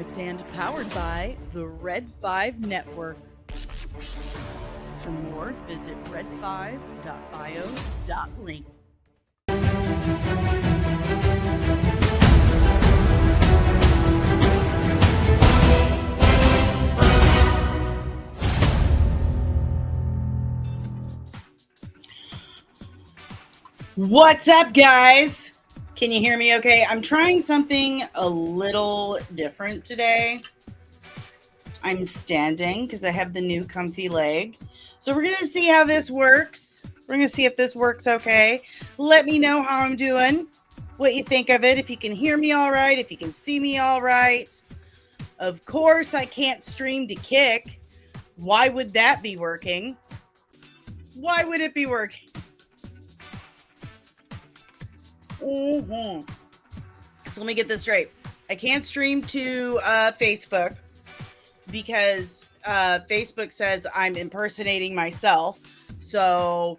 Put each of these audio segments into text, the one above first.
Comics and powered by the Red 5 Network. For more, visit red5.bio.link. What's up, guys? Can you hear me okay? I'm trying something a little different today. I'm standing because I have the new comfy leg. So we're going to see how this works. We're going to see if this works okay. Let me know how I'm doing, what you think of it, if you can hear me all right, if you can see me all right. Of course, I can't stream to Kick. Why would that be working? Why would it be working? So let me get this straight. I can't stream to Facebook because Facebook says I'm impersonating myself. So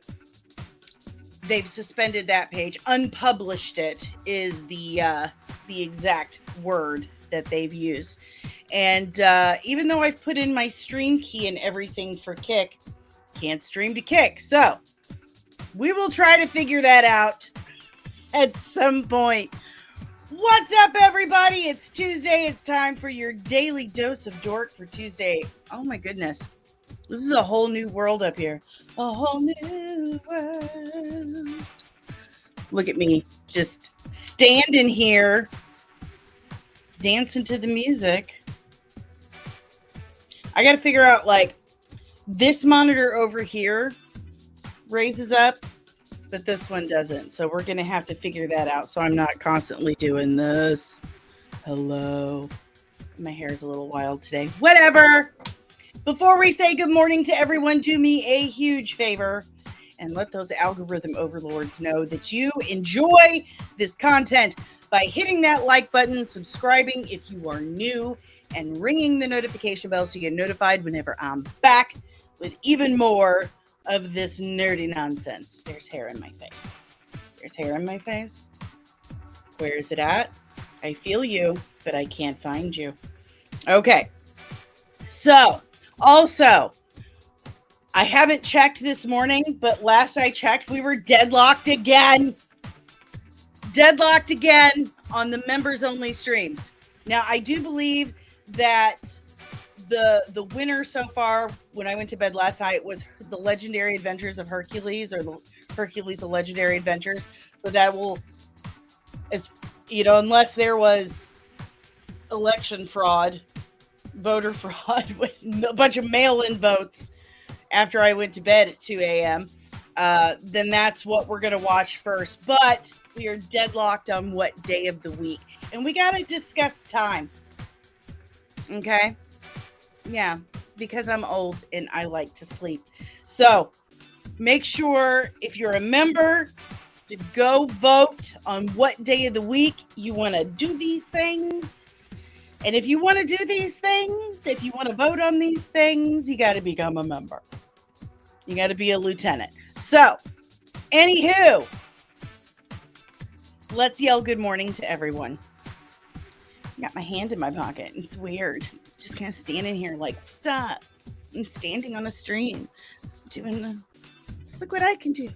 they've suspended that page. Unpublished it is the exact word that they've used. And even though I've put in my stream key and everything for Kick, can't stream to Kick. So we will try to figure that out at some point. What's up, everybody? It's Tuesday. It's time for your daily dose of Dork for Tuesday. Oh my goodness. This is a whole new world up here. A whole new world. Look at me just standing here dancing to the music. I got to figure out, like, this monitor over here raises up, but this one doesn't. So we're going to have to figure that out. So I'm not constantly doing this. Hello. My hair's a little wild today. Whatever. Before we say good morning to everyone, do me a huge favor and let those algorithm overlords know that you enjoy this content by hitting that like button, subscribing if you are new, and ringing the notification bell so you get notified whenever I'm back with even more of this nerdy nonsense. There's hair in my face. There's hair in my face. Where is it at? I feel you, but I can't find you. Okay. So, also, I haven't checked this morning, but last I checked, we were deadlocked again. Deadlocked again on the members only streams. Now, I do believe that the winner so far, when I went to bed last night, was the Legendary Adventures of Hercules, or the Hercules the Legendary Adventures. So that will, as you know, unless there was election fraud, voter fraud with a bunch of mail-in votes after I went to bed at 2 a.m., then that's what we're going to watch first. But we are deadlocked on what day of the week. And we got to discuss time. Okay? Yeah, because I'm old and I like to sleep. So make sure, if you're a member, to go vote on what day of the week you want to do these things. And if you want to do these things, if you want to vote on these things, you got to become a member. You got to be a lieutenant. So, anywho, let's yell good morning to everyone. I got my hand in my pocket. It's weird. Just kind of standing here like, what's up? I'm standing on a stream doing the, look what I can do.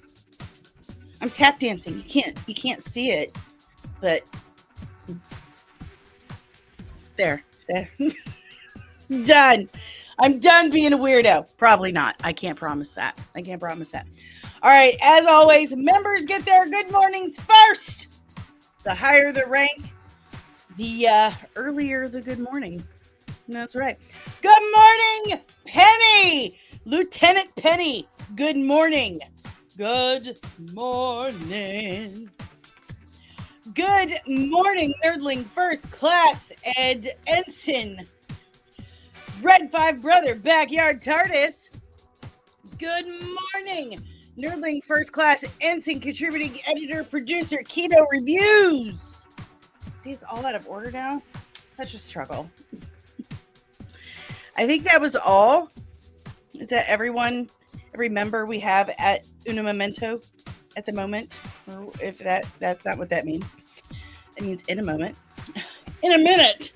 I'm tap dancing. You can't see it, but there. Done. I'm done being a weirdo. Probably not. I can't promise that. All right. As always, members get their good mornings first. The higher the rank, the earlier the good morning. That's right. Good morning, Penny. Lieutenant Penny. Good morning. Good morning. Good morning, Nerdling First Class Ed Ensign. Red 5 Brother Backyard TARDIS. Good morning, Nerdling First Class Ensign, contributing editor, producer, Keto Reviews. See, it's all out of order now. Such a struggle. I think that was all. Is that everyone, every member we have at Una Momento at the moment? Or if that's not what that means. It means in a moment. In a minute.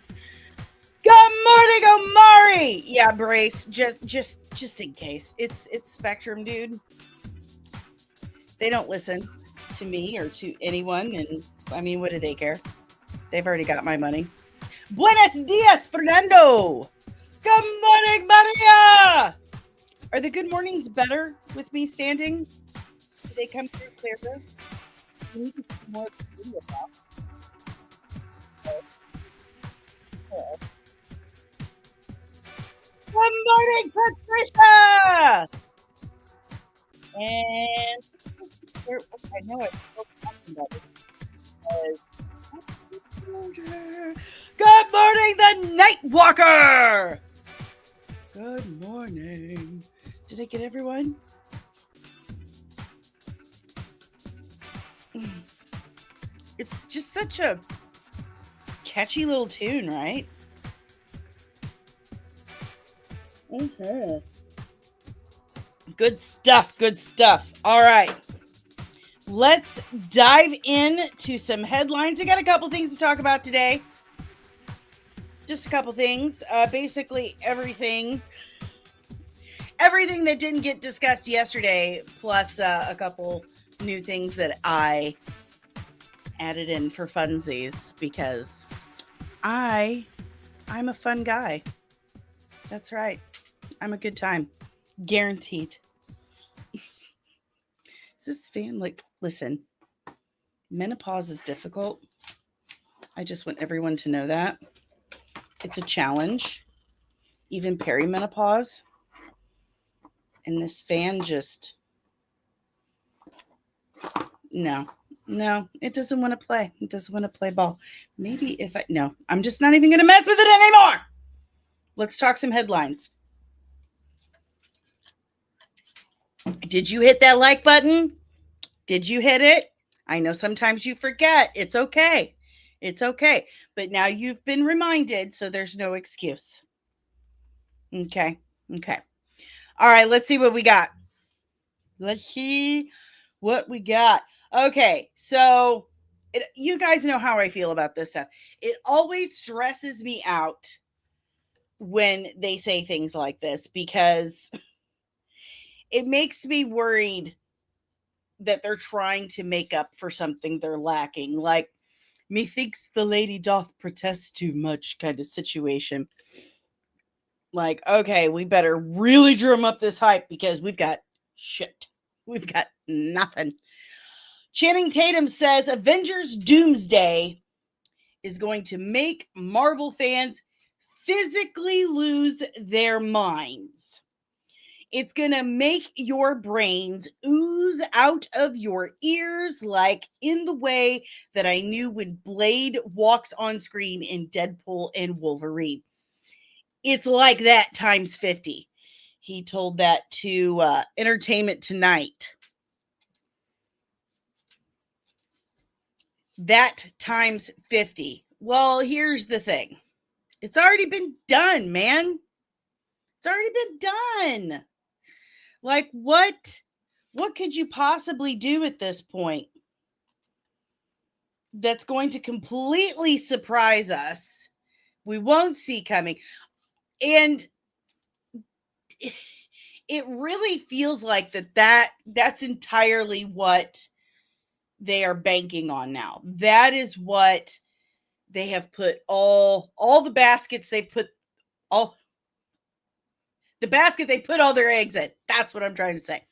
Good morning, Omari. Yeah, brace. Just in case. It's Spectrum, dude. They don't listen to me or to anyone, and I mean, what do they care? They've already got my money. Buenos dias, Fernando. Good morning, Maria. Are the good mornings better with me standing? Do they come through clearer? We need to see more of the video now. Good morning, Patricia. And I know it's so talking about it. Good morning, the Night Walker. Good morning. Did I get everyone? It's just such a catchy little tune, right? Mm-hmm. Good stuff. Good stuff. All right. Let's dive into some headlines. We got a couple things to talk about today. Just a couple things. Basically everything that didn't get discussed yesterday, plus a couple new things that I added in for funsies because I'm a fun guy. That's right. I'm a good time. Guaranteed. Is this fan like, listen, menopause is difficult. I just want everyone to know that. It's a challenge. Even perimenopause. And this fan just, no, it doesn't want to play. It doesn't want to play ball. Maybe if no, I'm just not even going to mess with it anymore. Let's talk some headlines. Did you hit that like button? Did you hit it? I know sometimes you forget. It's okay. It's okay. But now you've been reminded, so there's no excuse. Okay. Okay. All right. Let's see what we got. Let's see what we got. Okay. So you guys know how I feel about this stuff. It always stresses me out when they say things like this because it makes me worried that they're trying to make up for something they're lacking. Like, methinks the lady doth protest too much kind of situation. Like, okay, we better really drum up this hype because we've got shit. We've got nothing. Channing Tatum says Avengers Doomsday is going to make Marvel fans physically lose their minds. It's going to make your brains ooze out of your ears like in the way that I knew when Blade walks on screen in Deadpool and Wolverine. It's like that times 50. He told that to Entertainment Tonight. That times 50. Well, here's the thing. It's already been done, man. It's already been done. Like, what could you possibly do at this point that's going to completely surprise us? We won't see coming. And it really feels like that's entirely what they are banking on now. That is what they have put all the baskets they put all the basket they put all their eggs in. That's what I'm trying to say.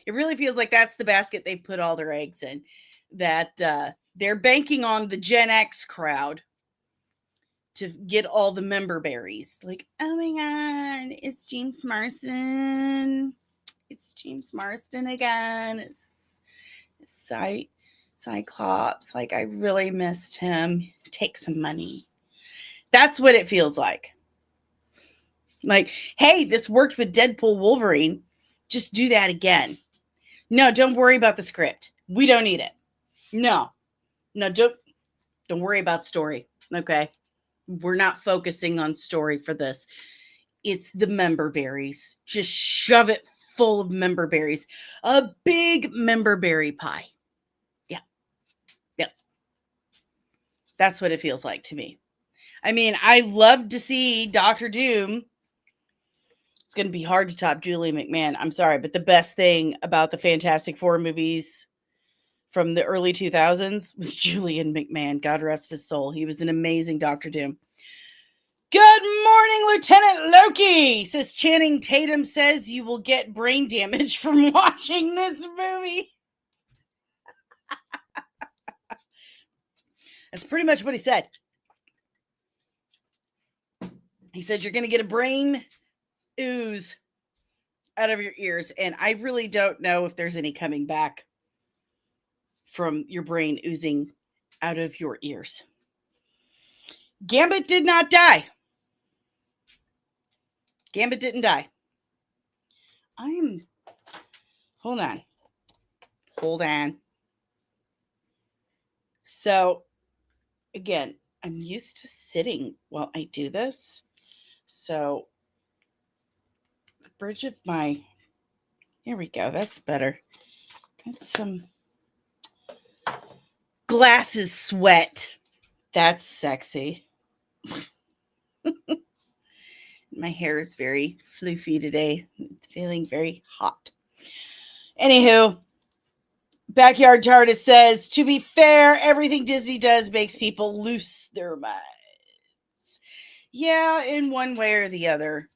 It really feels like that's the basket they put all their eggs in. That they're banking on the Gen X crowd to get all the member berries. Like, oh my God, it's James Marsden. It's James Marsden again. It's Cyclops. Like, I really missed him. Take some money. That's what it feels like. Like, hey, this worked with Deadpool Wolverine. Just do that again. No, don't worry about the script. We don't need it. No, don't worry about story. Okay. We're not focusing on story for this. It's the member berries. Just shove it full of member berries. A big member berry pie. Yeah. Yep. That's what it feels like to me. I mean, I love to see Doctor Doom. It's going to be hard to top Julie McMahon. I'm sorry, but the best thing about the Fantastic Four movies from the early 2000s was Julian McMahon. God rest his soul. He was an amazing Doctor Doom. Good morning, Lieutenant Loki, says Channing Tatum says you will get brain damage from watching this movie. That's pretty much what he said. He said you're going to get a brain ooze out of your ears, and I really don't know if there's any coming back from your brain oozing out of your ears. Gambit did not die. Gambit didn't die. Hold on. So, again, I'm used to sitting while I do this. So, the bridge of my, here we go. That's better. That's some glasses sweat. That's sexy. My hair is very floofy today. It's feeling very hot. Anywho, Backyard TARDIS says, to be fair, everything Disney does makes people lose their minds. Yeah, in one way or the other.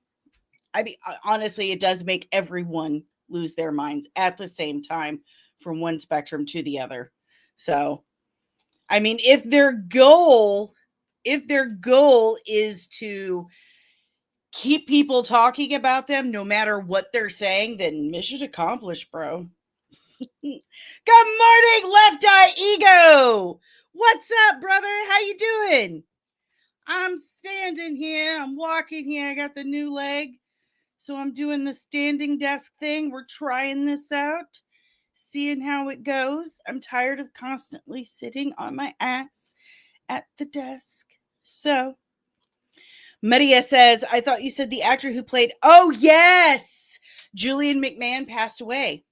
I mean, honestly, it does make everyone lose their minds at the same time from one spectrum to the other. So, I mean, if their goal is to keep people talking about them no matter what they're saying, then mission accomplished, bro. Good morning, Left Eye Ego. What's up, brother? How you doing? I'm standing here. I'm walking here. I got the new leg. So I'm doing the standing desk thing. We're trying this out, seeing how it goes. I'm tired of constantly sitting on my ass at the desk. So Maria says, I thought you said the actor who played, oh yes, Julian McMahon passed away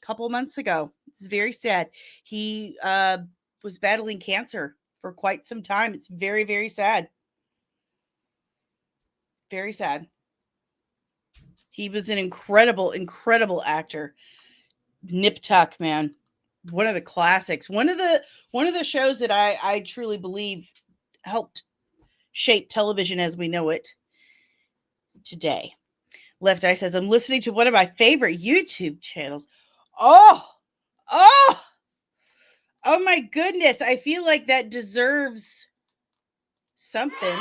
a couple months ago. It's very sad. He was battling cancer for quite some time. It's very, very sad. Very sad. He was an incredible, incredible actor. Nip Tuck, man. One of the classics. One of the shows that I truly believe helped shape television as we know it today. Left Eye says, I'm listening to one of my favorite YouTube channels. Oh my goodness. I feel like that deserves something.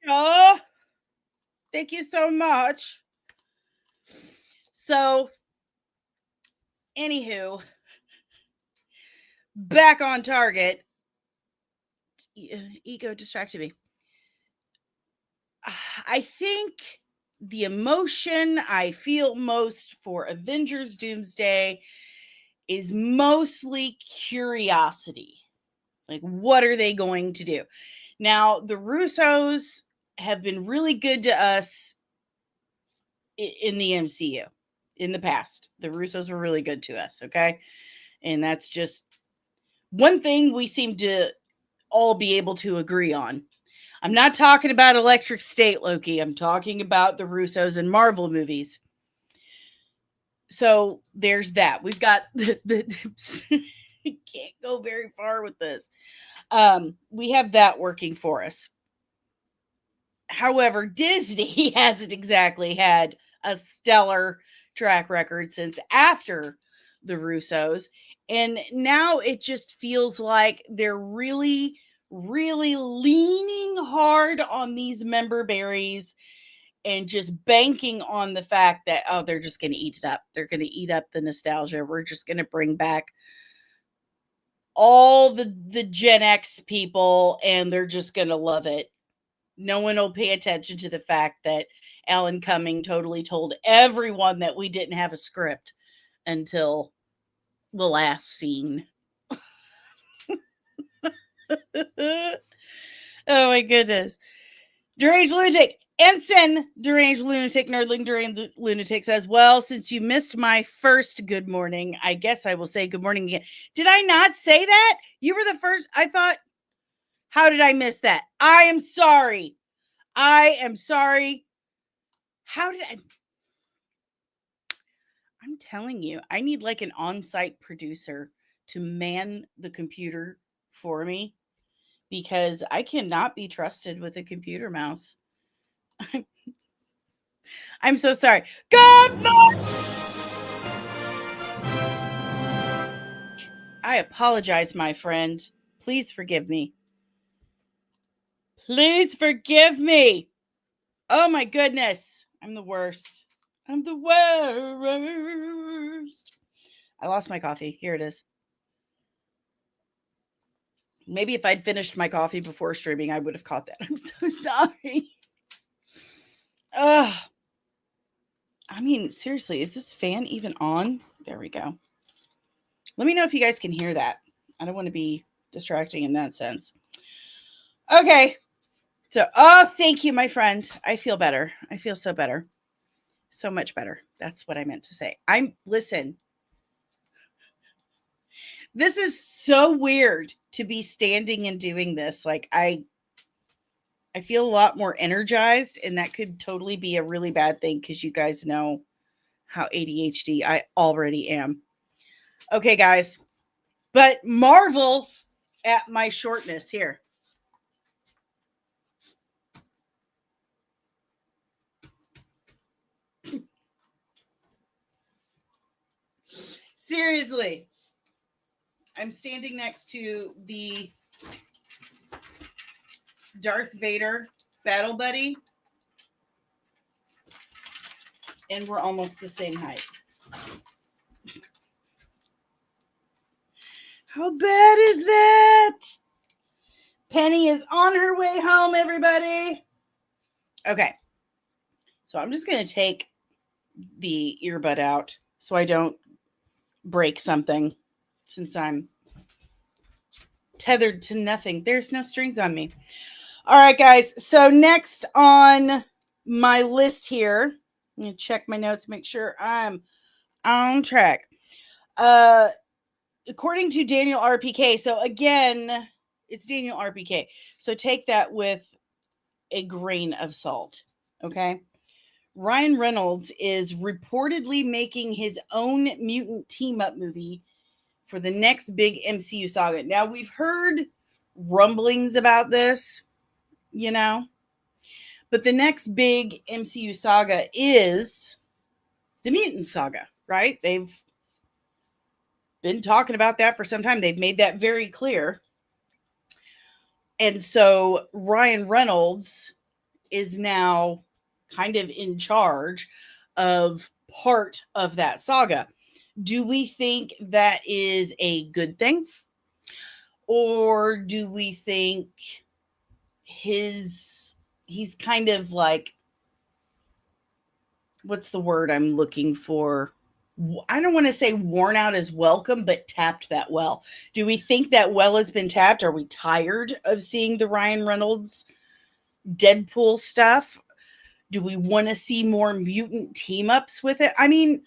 Oh, thank you so much. So, anywho, back on target. Ego distracted me. I think the emotion I feel most for Avengers Doomsday is mostly curiosity. Like, what are they going to do? Now, the Russos have been really good to us in the MCU in the past. The Russos were really good to us, okay? And that's just one thing we seem to all be able to agree on. I'm not talking about Electric State, Loki. I'm talking about the Russos and Marvel movies. So there's that. We've got can't go very far with this. We have that working for us. However, Disney hasn't exactly had a stellar track record since after the Russos. And now it just feels like they're really, really leaning hard on these member berries and just banking on the fact that, oh, they're just going to eat it up. They're going to eat up the nostalgia. We're just going to bring back all the Gen X people and they're just going to love it. No one will pay attention to the fact that Alan Cumming totally told everyone that we didn't have a script until the last scene. Oh my goodness. Deranged Lunatic. Ensign Deranged Lunatic Nerdling Deranged Lunatic says, well, since you missed my first good morning, I guess I will say good morning again. Did I not say that? You were the first. I thought, how did I miss that? I am sorry. I am sorry. How did I? I'm telling you, I need like an on-site producer to man the computer for me because I cannot be trusted with a computer mouse. I'm so sorry. Good morning. I apologize, my friend. Please forgive me. Please forgive me. Oh my goodness. I'm the worst. I'm the worst. I lost my coffee. Here it is. Maybe if I'd finished my coffee before streaming, I would have caught that. I'm so sorry. Ugh. I mean, seriously, is this fan even on? There we go. Let me know if you guys can hear that. I don't want to be distracting in that sense. Okay. So, oh, thank you, my friend. I feel better. I feel so better. So much better. That's what I meant to say. Listen. This is so weird to be standing and doing this. Like I feel a lot more energized, and that could totally be a really bad thing because you guys know how ADHD I already am. Okay, guys. But marvel at my shortness here. Seriously. I'm standing next to the Darth Vader battle buddy, and we're almost the same height. How bad is that? Penny is on her way home, everybody. Okay. So I'm just going to take the earbud out so I don't break something since I'm tethered to nothing. There's no strings on me. All right, guys. So next on my list here, I'm going to check my notes, make sure I'm on track. According to Daniel RPK, so again, it's Daniel RPK. So take that with a grain of salt, okay? Ryan Reynolds is reportedly making his own mutant team-up movie for the next big MCU saga. Now, we've heard rumblings about this, you know, but the next big MCU saga is the mutant saga, right? They've been talking about that for some time. They've made that very clear. And so Ryan Reynolds is now kind of in charge of part of that saga. Do we think that is a good thing? Or do we think he's kind of like, what's the word I'm looking for? I don't want to say worn out as welcome, but tapped that well. Do we think that well has been tapped? Are we tired of seeing the Ryan Reynolds Deadpool stuff? Do we want to see more mutant team ups with it? I mean,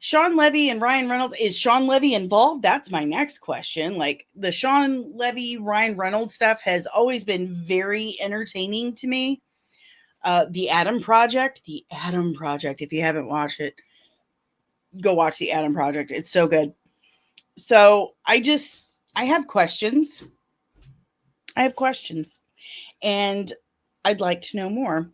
Sean Levy and Ryan Reynolds, is Sean Levy involved? That's my next question. Like the Sean Levy, Ryan Reynolds stuff has always been very entertaining to me. The Adam Project, if you haven't watched it, go watch the Adam Project. It's so good. So I have questions. And I'd like to know more.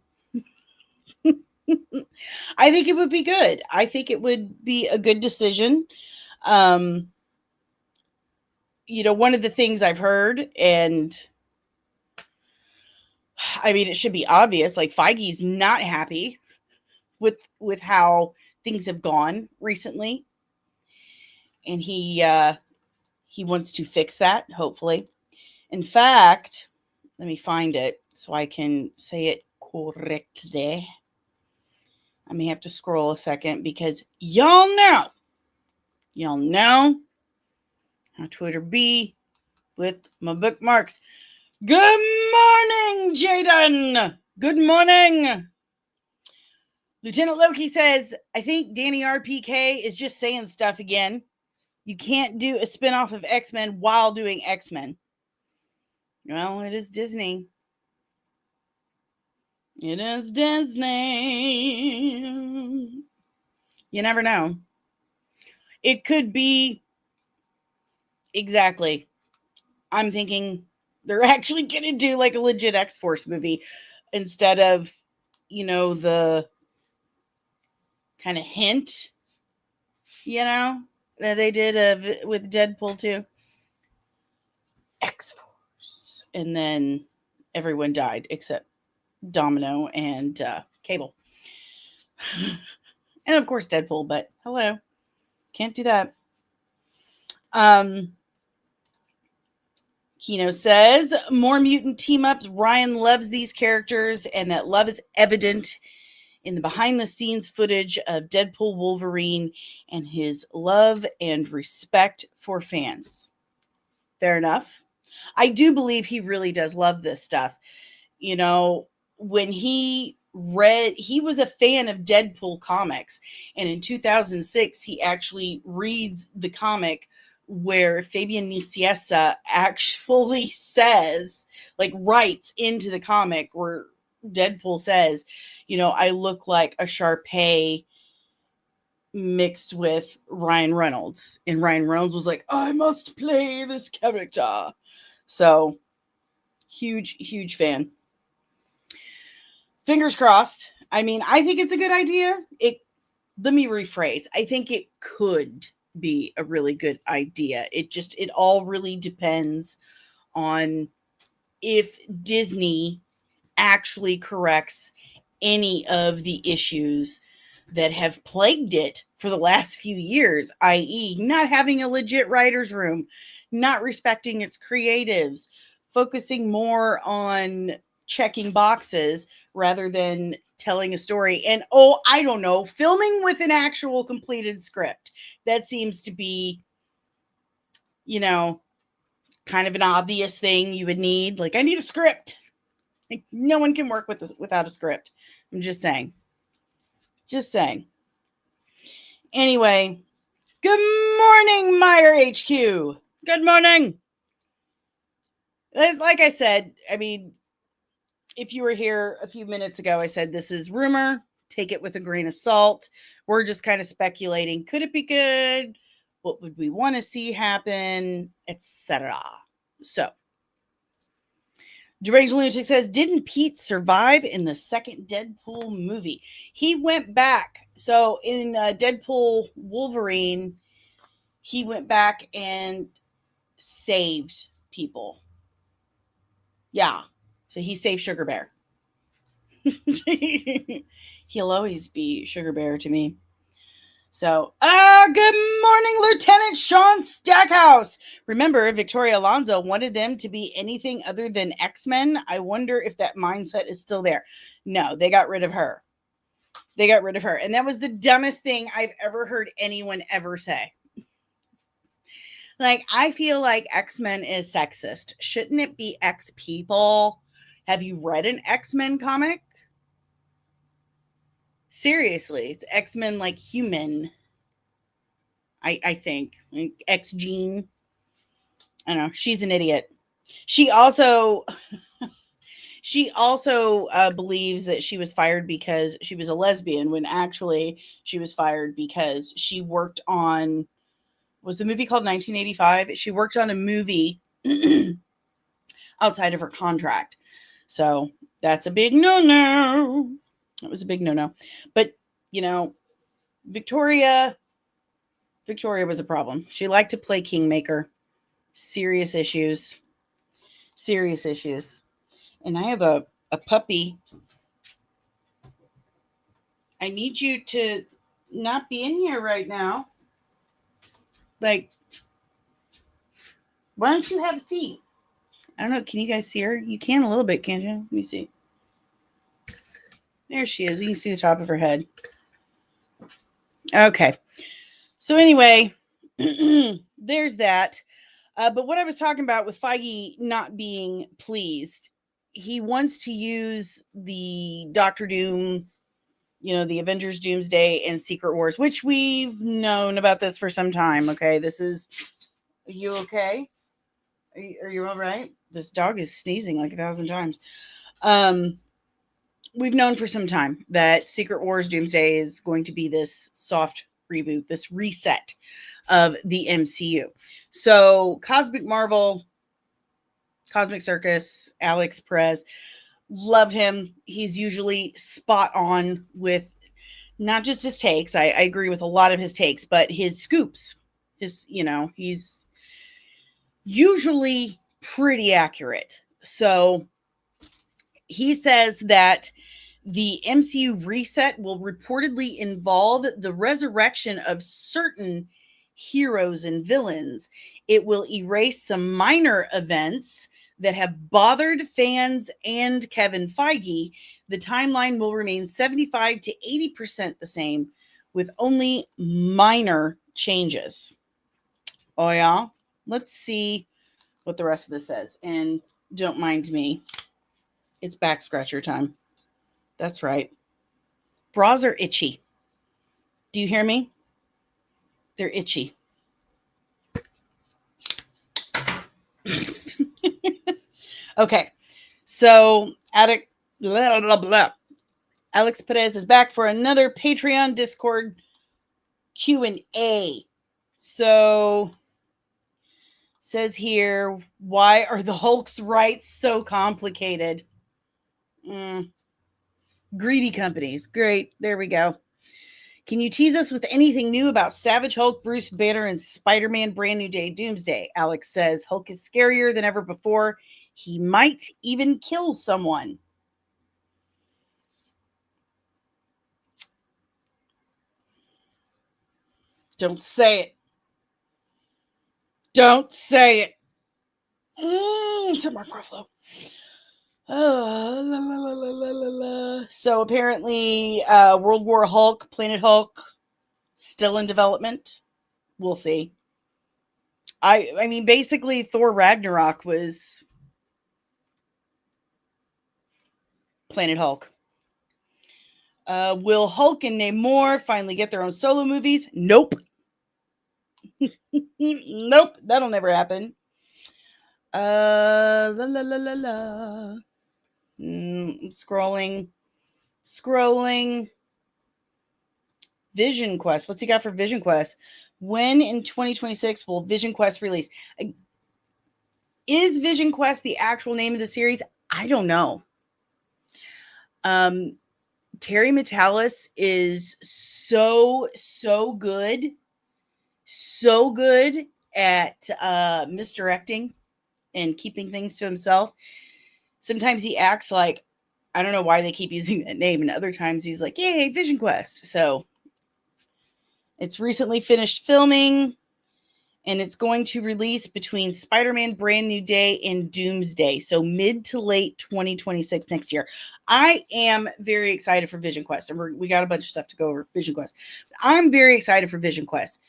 I think it would be good. I think it would be a good decision. You know, one of the things I've heard, and I mean, it should be obvious, like Feige's not happy with how things have gone recently. And he wants to fix that, hopefully. In fact, let me find it so I can say it correctly. I may have to scroll a second because y'all know how Twitter be with my bookmarks. Good morning, Jaden. Good morning. Lieutenant Loki says, I think Dani RPK is just saying stuff again. You can't do a spinoff of X-Men while doing X-Men. Well, it is Disney. It is Disney. You never know. It could be exactly. I'm thinking they're actually going to do like a legit X-Force movie instead of, the kind of hint, that they did with Deadpool 2. X-Force. And then everyone died except Domino and Cable. And of course Deadpool, but hello. Can't do that. Kino says, more mutant team-ups. Ryan loves these characters, and that love is evident in the behind-the-scenes footage of Deadpool Wolverine and his love and respect for fans. Fair enough. I do believe he really does love this stuff. When he was a fan of Deadpool comics, and in 2006 he actually reads the comic where Fabian Nicieza actually says, like, writes into the comic where Deadpool says, I look like a Shar-Pei mixed with Ryan Reynolds. And Ryan Reynolds was like, I must play this character. So, huge fan. Fingers crossed. I mean, I think it's a good idea. Let me rephrase. I think it could be a really good idea. It all really depends on if Disney actually corrects any of the issues that have plagued it for the last few years, i.e., not having a legit writer's room, not respecting its creatives, focusing more on checking boxes rather than telling a story. And, I don't know, filming with an actual completed script. That seems to be, kind of an obvious thing you would need. Like, I need a script. Like, no one can work with this without a script. I'm just saying. Anyway, good morning, Meyer HQ. Good morning. Like I said, I mean, if you were here a few minutes ago, I said this is rumor. Take it with a grain of salt. We're just kind of speculating. Could it be good? What would we want to see happen? Etc. So, Deranged Lunatic says, didn't Pete survive in the second Deadpool movie? He went back. So in Deadpool Wolverine, he went back and saved people. Yeah. So he saved Sugar Bear. He'll always be Sugar Bear to me. So, good morning, Lieutenant Sean Stackhouse. Remember, Victoria Alonso wanted them to be anything other than X-Men. I wonder if that mindset is still there. No, they got rid of her. And that was the dumbest thing I've ever heard anyone ever say. Like, I feel like X-Men is sexist. Shouldn't it be X-People? Have you read an X-Men comic? Seriously, it's X-Men like human. I think. Like X-Gene. I don't know. She's an idiot. She also believes that she was fired because she was a lesbian, when actually she was fired because she worked on, was the movie called 1985? She worked on a movie outside of her contract. So that's a big no-no. That was a big no-no. But, Victoria was a problem. She liked to play kingmaker. Serious issues. And I have a puppy. I need you to not be in here right now. Like, why don't you have a seat? I don't know. Can you guys see her? You can a little bit, can't you? Let me see. There she is. You can see the top of her head. Okay. So anyway, there's that. But what I was talking about with Feige not being pleased, he wants to use the Doctor Doom, the Avengers Doomsday and Secret Wars, which we've known about this for some time. Okay, are you okay? Are you all right? This dog is sneezing like 1,000 times. We've known for some time that Secret Wars Doomsday is going to be this soft reboot, this reset of the MCU. So Cosmic Marvel, Cosmic Circus, Alex Perez, love him. He's usually spot on with not just his takes. I agree with a lot of his takes, but his scoops. He's usually pretty accurate. So he says that the MCU reset will reportedly involve the resurrection of certain heroes and villains. It will erase some minor events that have bothered fans and Kevin Feige. The timeline will remain 75 to 80% the same, with only minor changes. Oh, yeah? Let's see what the rest of this says. And don't mind me. It's back scratcher time. That's right. Bras are itchy. Do you hear me? They're itchy. Okay. So, Alex Perez is back for another Patreon Discord Q&A. So, says here, why are the Hulk's rights so complicated? Greedy companies. Great. There we go. Can you tease us with anything new about Savage Hulk, Bruce Banner, and Spider-Man Brand New Day Doomsday? Alex says Hulk is scarier than ever before. He might even kill someone. Don't say it. Don't say it. It's Mark Ruffalo. So apparently World War Hulk, Planet Hulk, still in development. We'll see. I mean, basically Thor Ragnarok was Planet Hulk. Will Hulk and Namor finally get their own solo movies? Nope. Nope, that'll never happen. Scrolling. Vision Quest. What's he got for Vision Quest? When in 2026 will Vision Quest release? Is Vision Quest the actual name of the series? I don't know. Terry Metalis is so good. So good at misdirecting and keeping things to himself. Sometimes he acts like, I don't know why they keep using that name, and other times he's like, yay, Vision Quest. So it's recently finished filming, and it's going to release between Spider-Man Brand New Day and Doomsday. So mid to late 2026 next year. I am very excited for Vision Quest. And we got a bunch of stuff to go over Vision Quest. I'm very excited for Vision Quest.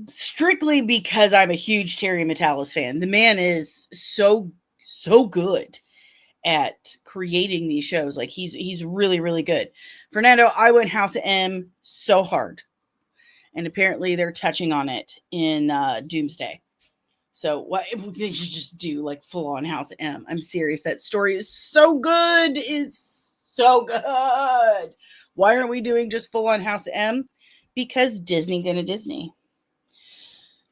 Strictly because I'm a huge Terry Metalis fan. The man is so good at creating these shows. Like he's really, really good. Fernando, I went House of M so hard. And apparently they're touching on it in Doomsday. So what if they should just do like full on House of M? I'm serious. That story is so good. It's so good. Why aren't we doing just full on House of M? Because Disney gonna Disney.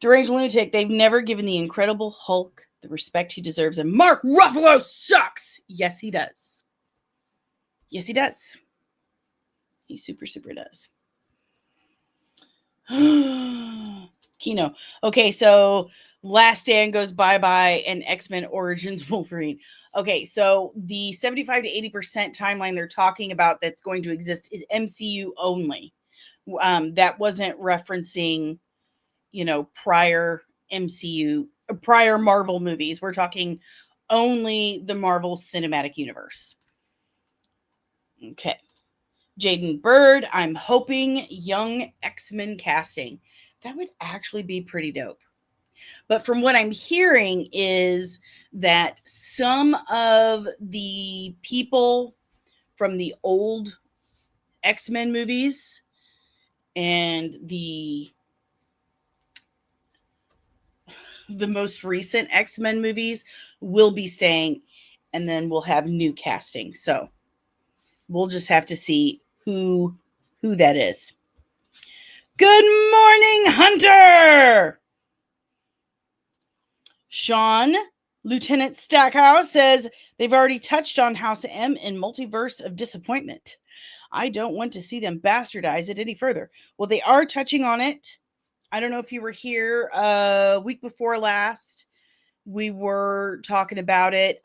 Deranged Lunatic, they've never given the Incredible Hulk the respect he deserves, and Mark Ruffalo sucks. Yes, he does. Yes, he does. He super does. Kino. Okay, so Last Stand goes bye-bye and X-Men Origins Wolverine. Okay, so the 75 to 80% timeline they're talking about that's going to exist is MCU only. That wasn't referencing, prior Marvel movies. We're talking only the Marvel Cinematic Universe. Okay. Jaden Bird, I'm hoping young X-Men casting. That would actually be pretty dope. But from what I'm hearing is that some of the people from the old X-Men movies and the most recent X-Men movies will be staying, and then we'll have new casting. So we'll just have to see who that is. Good morning, Hunter. Sean, Lieutenant Stackhouse says they've already touched on House M in Multiverse of Disappointment. I don't want to see them bastardize it any further. Well, they are touching on it. I don't know if you were here week before last. We were talking about it.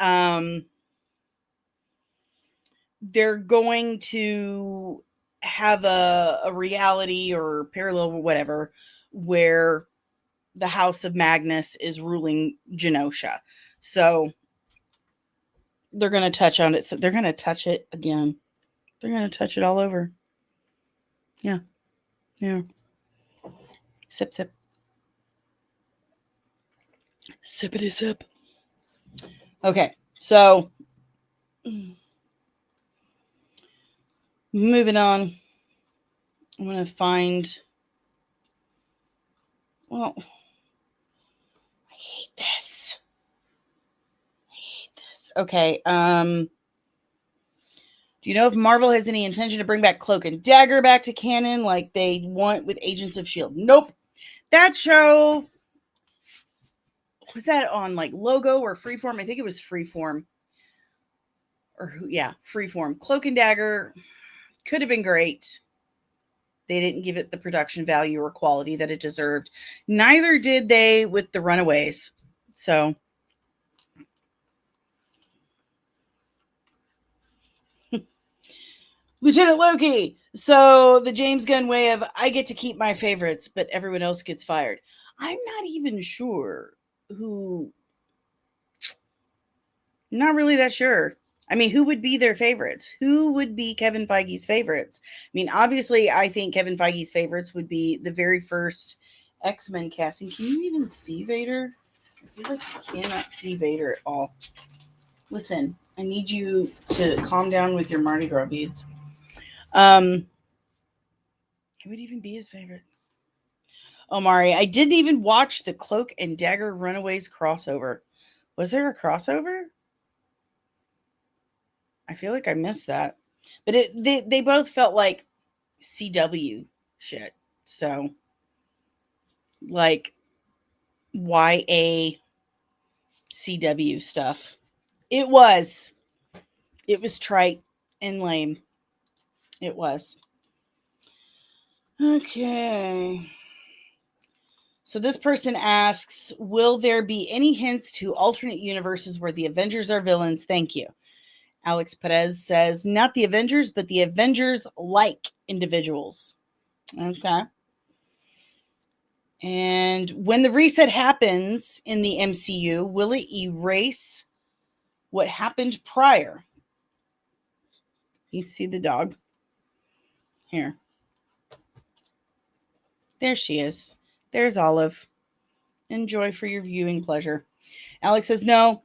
They're going to have a reality or parallel or whatever where the House of Magnus is ruling Genosha. So they're going to touch on it. So they're going to touch it again. They're going to touch it all over. Yeah. Yeah. Sip, sip. Sippity sip. Okay. So moving on. I'm going to find... Well, I hate this. Okay. Do you know if Marvel has any intention to bring back Cloak and Dagger back to canon like they want with Agents of S.H.I.E.L.D? Nope. That show, was that on like Logo or Freeform? I think it was Freeform. Freeform. Cloak and Dagger could have been great. They didn't give it the production value or quality that it deserved. Neither did they with the Runaways. So... Lieutenant Loki. So the James Gunn way of I get to keep my favorites, but everyone else gets fired. I'm not even sure who. Not really that sure. I mean, who would be their favorites? Who would be Kevin Feige's favorites? I mean, obviously, I think Kevin Feige's favorites would be the very first X-Men casting. Can you even see Vader? I feel like you cannot see Vader at all. Listen, I need you to calm down with your Mardi Gras beads. Who would even be his favorite? Omari, I didn't even watch the Cloak and Dagger Runaways crossover. Was there a crossover? I feel like I missed that. But they both felt like CW shit. So, like YA CW stuff. It was trite and lame. It was. Okay. So this person asks, will there be any hints to alternate universes where the Avengers are villains? Thank you. Alex Perez says, not the Avengers, but the Avengers-like individuals. Okay. And when the reset happens in the MCU, will it erase what happened prior? You see the dog? Here. There she is. There's Olive. Enjoy for your viewing pleasure. Alex says, no,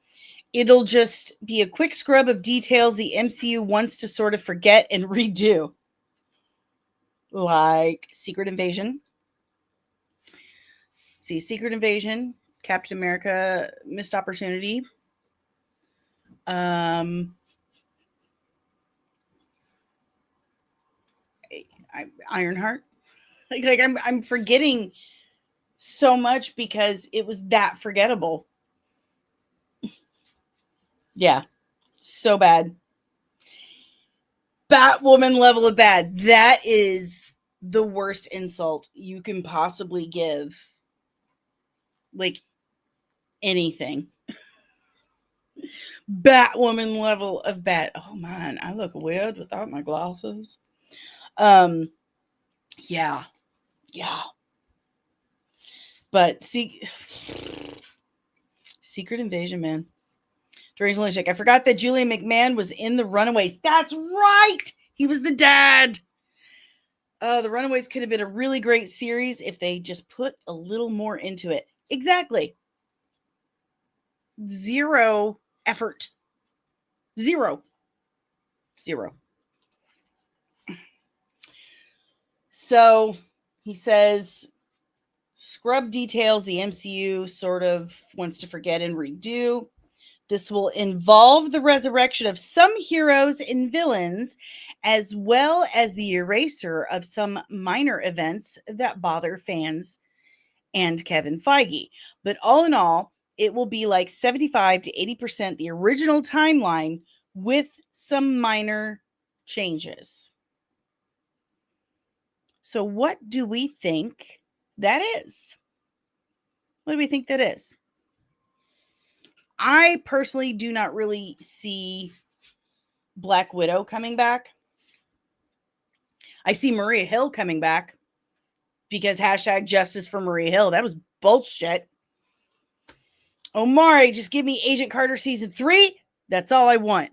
it'll just be a quick scrub of details the MCU wants to sort of forget and redo. Like Secret Invasion. See, Secret Invasion, Captain America, Missed Opportunity. Ironheart. Like I'm forgetting so much because it was that forgettable. Yeah. So bad. Batwoman level of bad. That is the worst insult you can possibly give. Like anything. Batwoman level of bad. Oh man, I look weird without my glasses. Yeah. But see, Secret Invasion, man. I forgot that Julian McMahon was in the Runaways. That's right. He was the dad. The Runaways could have been a really great series if they just put a little more into it. Exactly. Zero effort. Zero. So he says, Scrub details the MCU sort of wants to forget and redo. This will involve the resurrection of some heroes and villains, as well as the erasure of some minor events that bother fans and Kevin Feige. But all in all, it will be like 75 to 80% the original timeline with some minor changes. So what do we think that is? What do we think that is? I personally do not really see Black Widow coming back. I see Maria Hill coming back because hashtag justice for Maria Hill. That was bullshit. Omari, just give me Agent Carter season 3. That's all I want.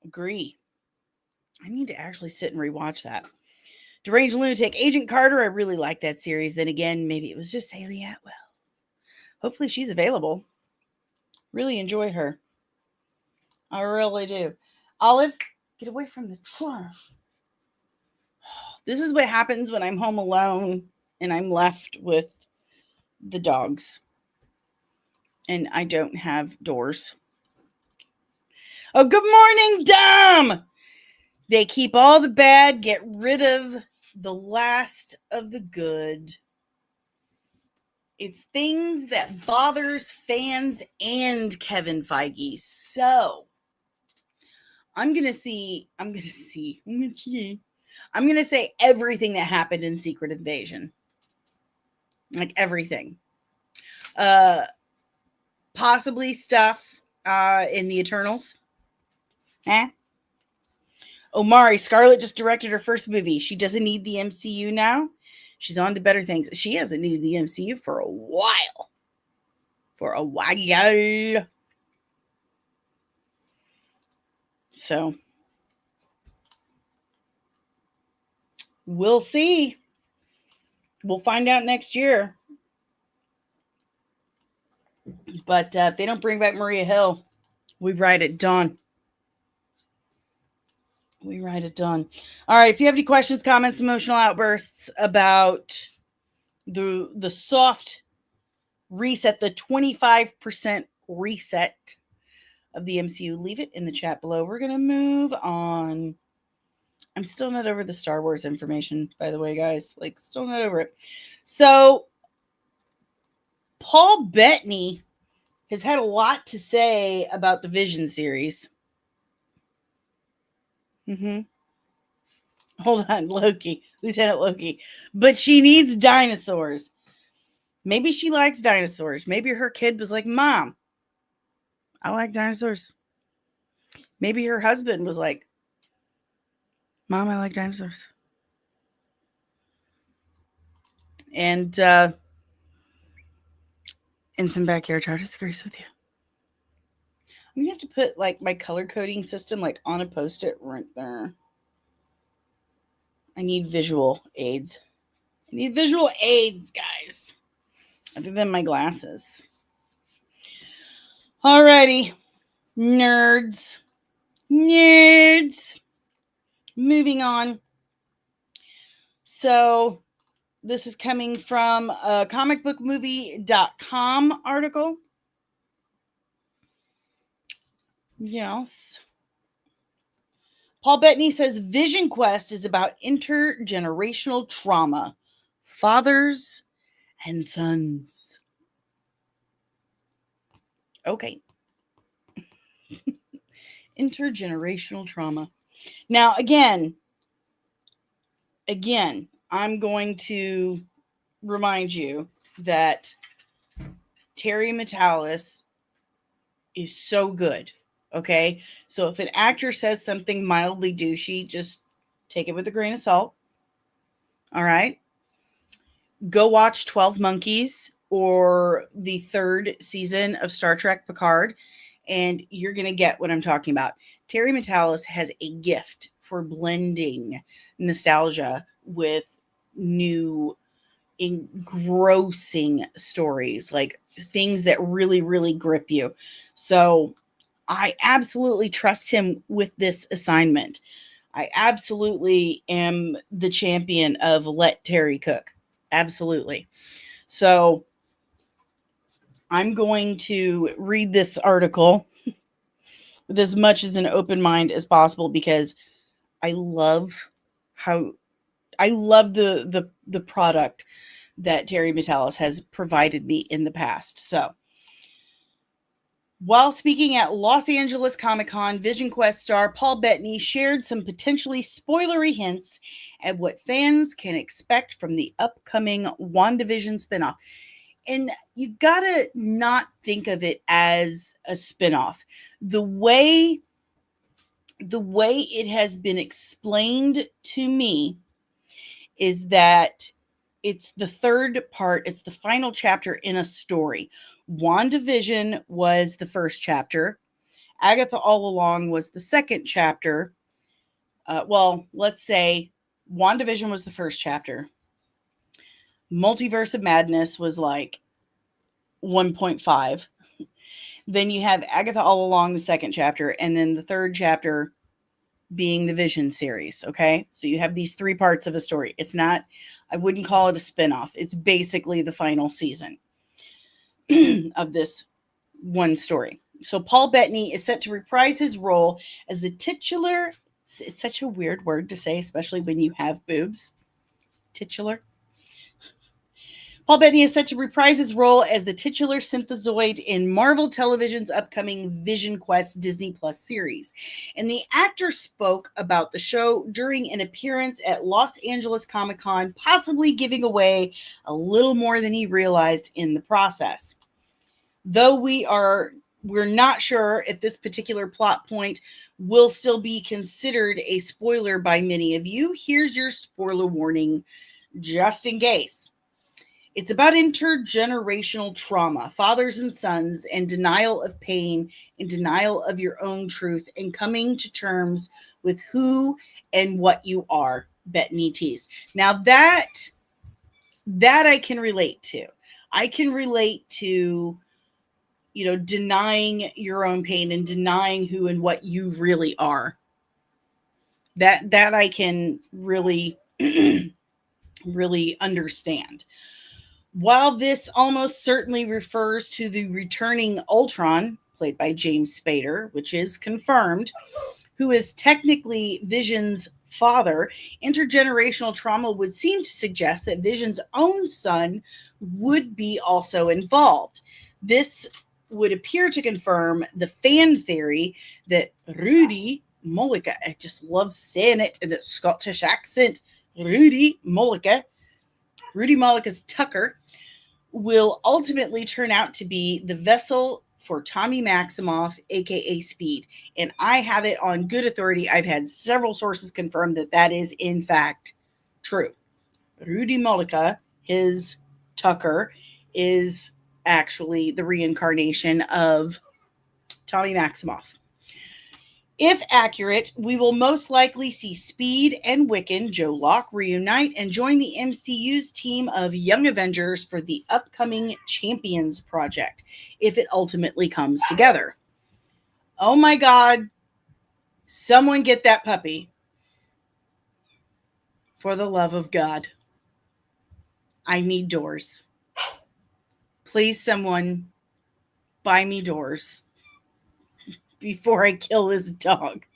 Agree. I need to actually sit and rewatch that. Deranged Lunatic, Agent Carter. I really like that series. Then again, maybe it was just Haley Atwell. Hopefully she's available. Really enjoy her. I really do. Olive, get away from the trash. This is what happens when I'm home alone and I'm left with the dogs. And I don't have doors. Oh, good morning, Dom! They keep all the bad, get rid of the last of the good. It's things that bothers fans and Kevin Feige. So I'm going to say everything that happened in Secret Invasion. Like everything. Possibly stuff in the Eternals. Omari, Scarlett just directed her first movie. She doesn't need the MCU now. She's on to better things. She hasn't needed the MCU for a while. So, we'll see. We'll find out next year. But if they don't bring back Maria Hill, we ride at dawn. All right. If you have any questions, comments, emotional outbursts about the soft reset, the 25% reset of the MCU, leave it in the chat below. We're going to move on. I'm still not over the Star Wars information, by the way, guys. Like, still not over it. So, Paul Bettany has had a lot to say about the Vision series. Hold on, Lieutenant Loki. But she needs dinosaurs. Maybe she likes dinosaurs. Maybe her kid was like, Mom, I like dinosaurs. Maybe her husband was like, Mom, I like dinosaurs. And in some backyard chart disagrees with you. I'm gonna have to put like my color coding system like on a post-it right there. I need visual aids. Guys. Other than my glasses. Alrighty. Nerds. Moving on. So this is coming from a comicbookmovie.com article. Yes. Paul Bettany says Vision Quest is about intergenerational trauma, fathers and sons. Okay. Intergenerational trauma. Now, again, I'm going to remind you that Terry Metalis is so good. Okay. So if an actor says something mildly douchey, just take it with a grain of salt. All right. Go watch 12 Monkeys or the 3rd season of Star Trek Picard, and you're going to get what I'm talking about. Terry Metalis has a gift for blending nostalgia with new engrossing stories, like things that really, really grip you. So I absolutely trust him with this assignment. I absolutely am the champion of let Terry cook. Absolutely. So I'm going to read this article with as much as an open mind as possible, because I love how I love the product that Terry Matalas has provided me in the past. So, while speaking at Los Angeles Comic-Con, Vision Quest star Paul Bettany shared some potentially spoilery hints at what fans can expect from the upcoming WandaVision spinoff. And you gotta not think of it as a spinoff. The way it has been explained to me is that it's the third part, it's the final chapter in a story. WandaVision was the first chapter. Agatha All Along was the second chapter. Well, let's say WandaVision was the first chapter. Multiverse of Madness was like 1.5. Then you have Agatha All Along, the second chapter, and then the third chapter being the Vision series. Okay. So you have these three parts of a story. It's not, I wouldn't call it a spinoff. It's basically the final season of this one story. So Paul Bettany is set to reprise his role as the titular. It's such a weird word to say, especially when you have boobs. Titular. Paul Bettany is set to reprise his role as the titular synthezoid in Marvel Television's upcoming Vision Quest Disney Plus series. And the actor spoke about the show during an appearance at Los Angeles Comic-Con, possibly giving away a little more than he realized in the process. Though we're not sure if this particular plot point will still be considered a spoiler by many of you, here's your spoiler warning just in case. It's about intergenerational trauma, fathers and sons, and denial of pain and denial of your own truth, and coming to terms with who and what you are, Bettany teased. Now that I can relate to. I can relate to, denying your own pain and denying who and what you really are. That I can really, really understand. While this almost certainly refers to the returning Ultron, played by James Spader, which is confirmed, who is technically Vision's father, intergenerational trauma would seem to suggest that Vision's own son would be also involved. This would appear to confirm the fan theory that Rudy Mollica, I just love saying it in that Scottish accent, Rudy Mollica's Tucker, will ultimately turn out to be the vessel for Tommy Maximoff, aka Speed. And I have it on good authority. I've had several sources confirm that is in fact true. Rudy Mollica, his Tucker, is actually the reincarnation of Tommy Maximoff. If accurate, we will most likely see Speed and Wiccan, Joe Locke, reunite and join the MCU's team of Young Avengers for the upcoming Champions project, if it ultimately comes together. Oh my God, someone get that puppy. For the love of God. I need doors. Please, someone buy me doors before I kill this dog.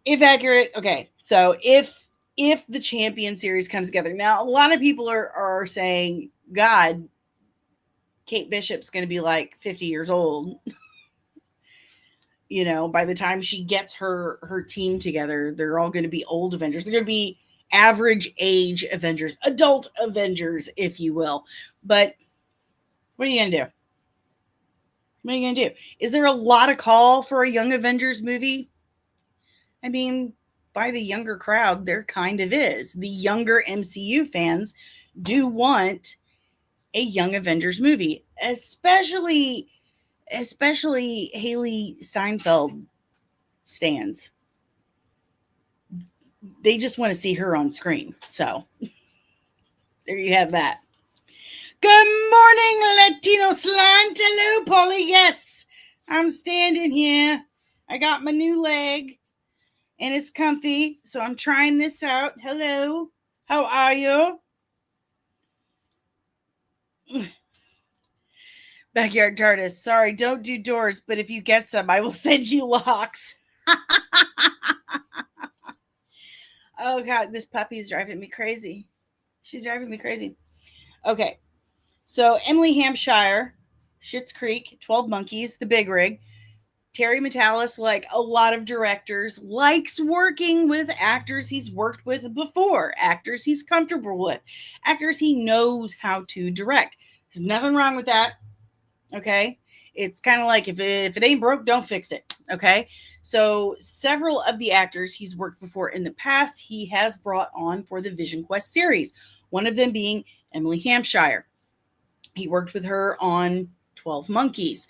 If accurate, okay. So if the Champion series comes together, now a lot of people are saying, God, Kate Bishop's going to be like 50 years old. By the time she gets her team together, they're all going to be old Avengers. They're going to be average age Avengers, adult Avengers, if you will. But what are you going to do? What are you going to do? Is there a lot of call for a Young Avengers movie? I mean, by the younger crowd, there kind of is. The younger MCU fans do want a Young Avengers movie, especially Haley Steinfeld stands. They just want to see her on screen. So There you have that. Good morning, Latino slant. Hello, Polly. Yes, I'm standing here. I got my new leg, and it's comfy, so I'm trying this out. Hello. How are you? Backyard TARDIS. Sorry, don't do doors, but if you get some, I will send you locks. Oh, God, this puppy is driving me crazy. She's driving me crazy. Okay, so Emily Hampshire, Schitt's Creek, 12 Monkeys, The Big Rig. Terry Metalis, like a lot of directors, likes working with actors he's worked with before, actors he's comfortable with, actors he knows how to direct. There's nothing wrong with that. Okay. It's kind of like if it ain't broke, don't fix it. Okay. So several of the actors he's worked before in the past, he has brought on for the Vision Quest series, one of them being Emily Hampshire. He worked with her on 12 Monkeys.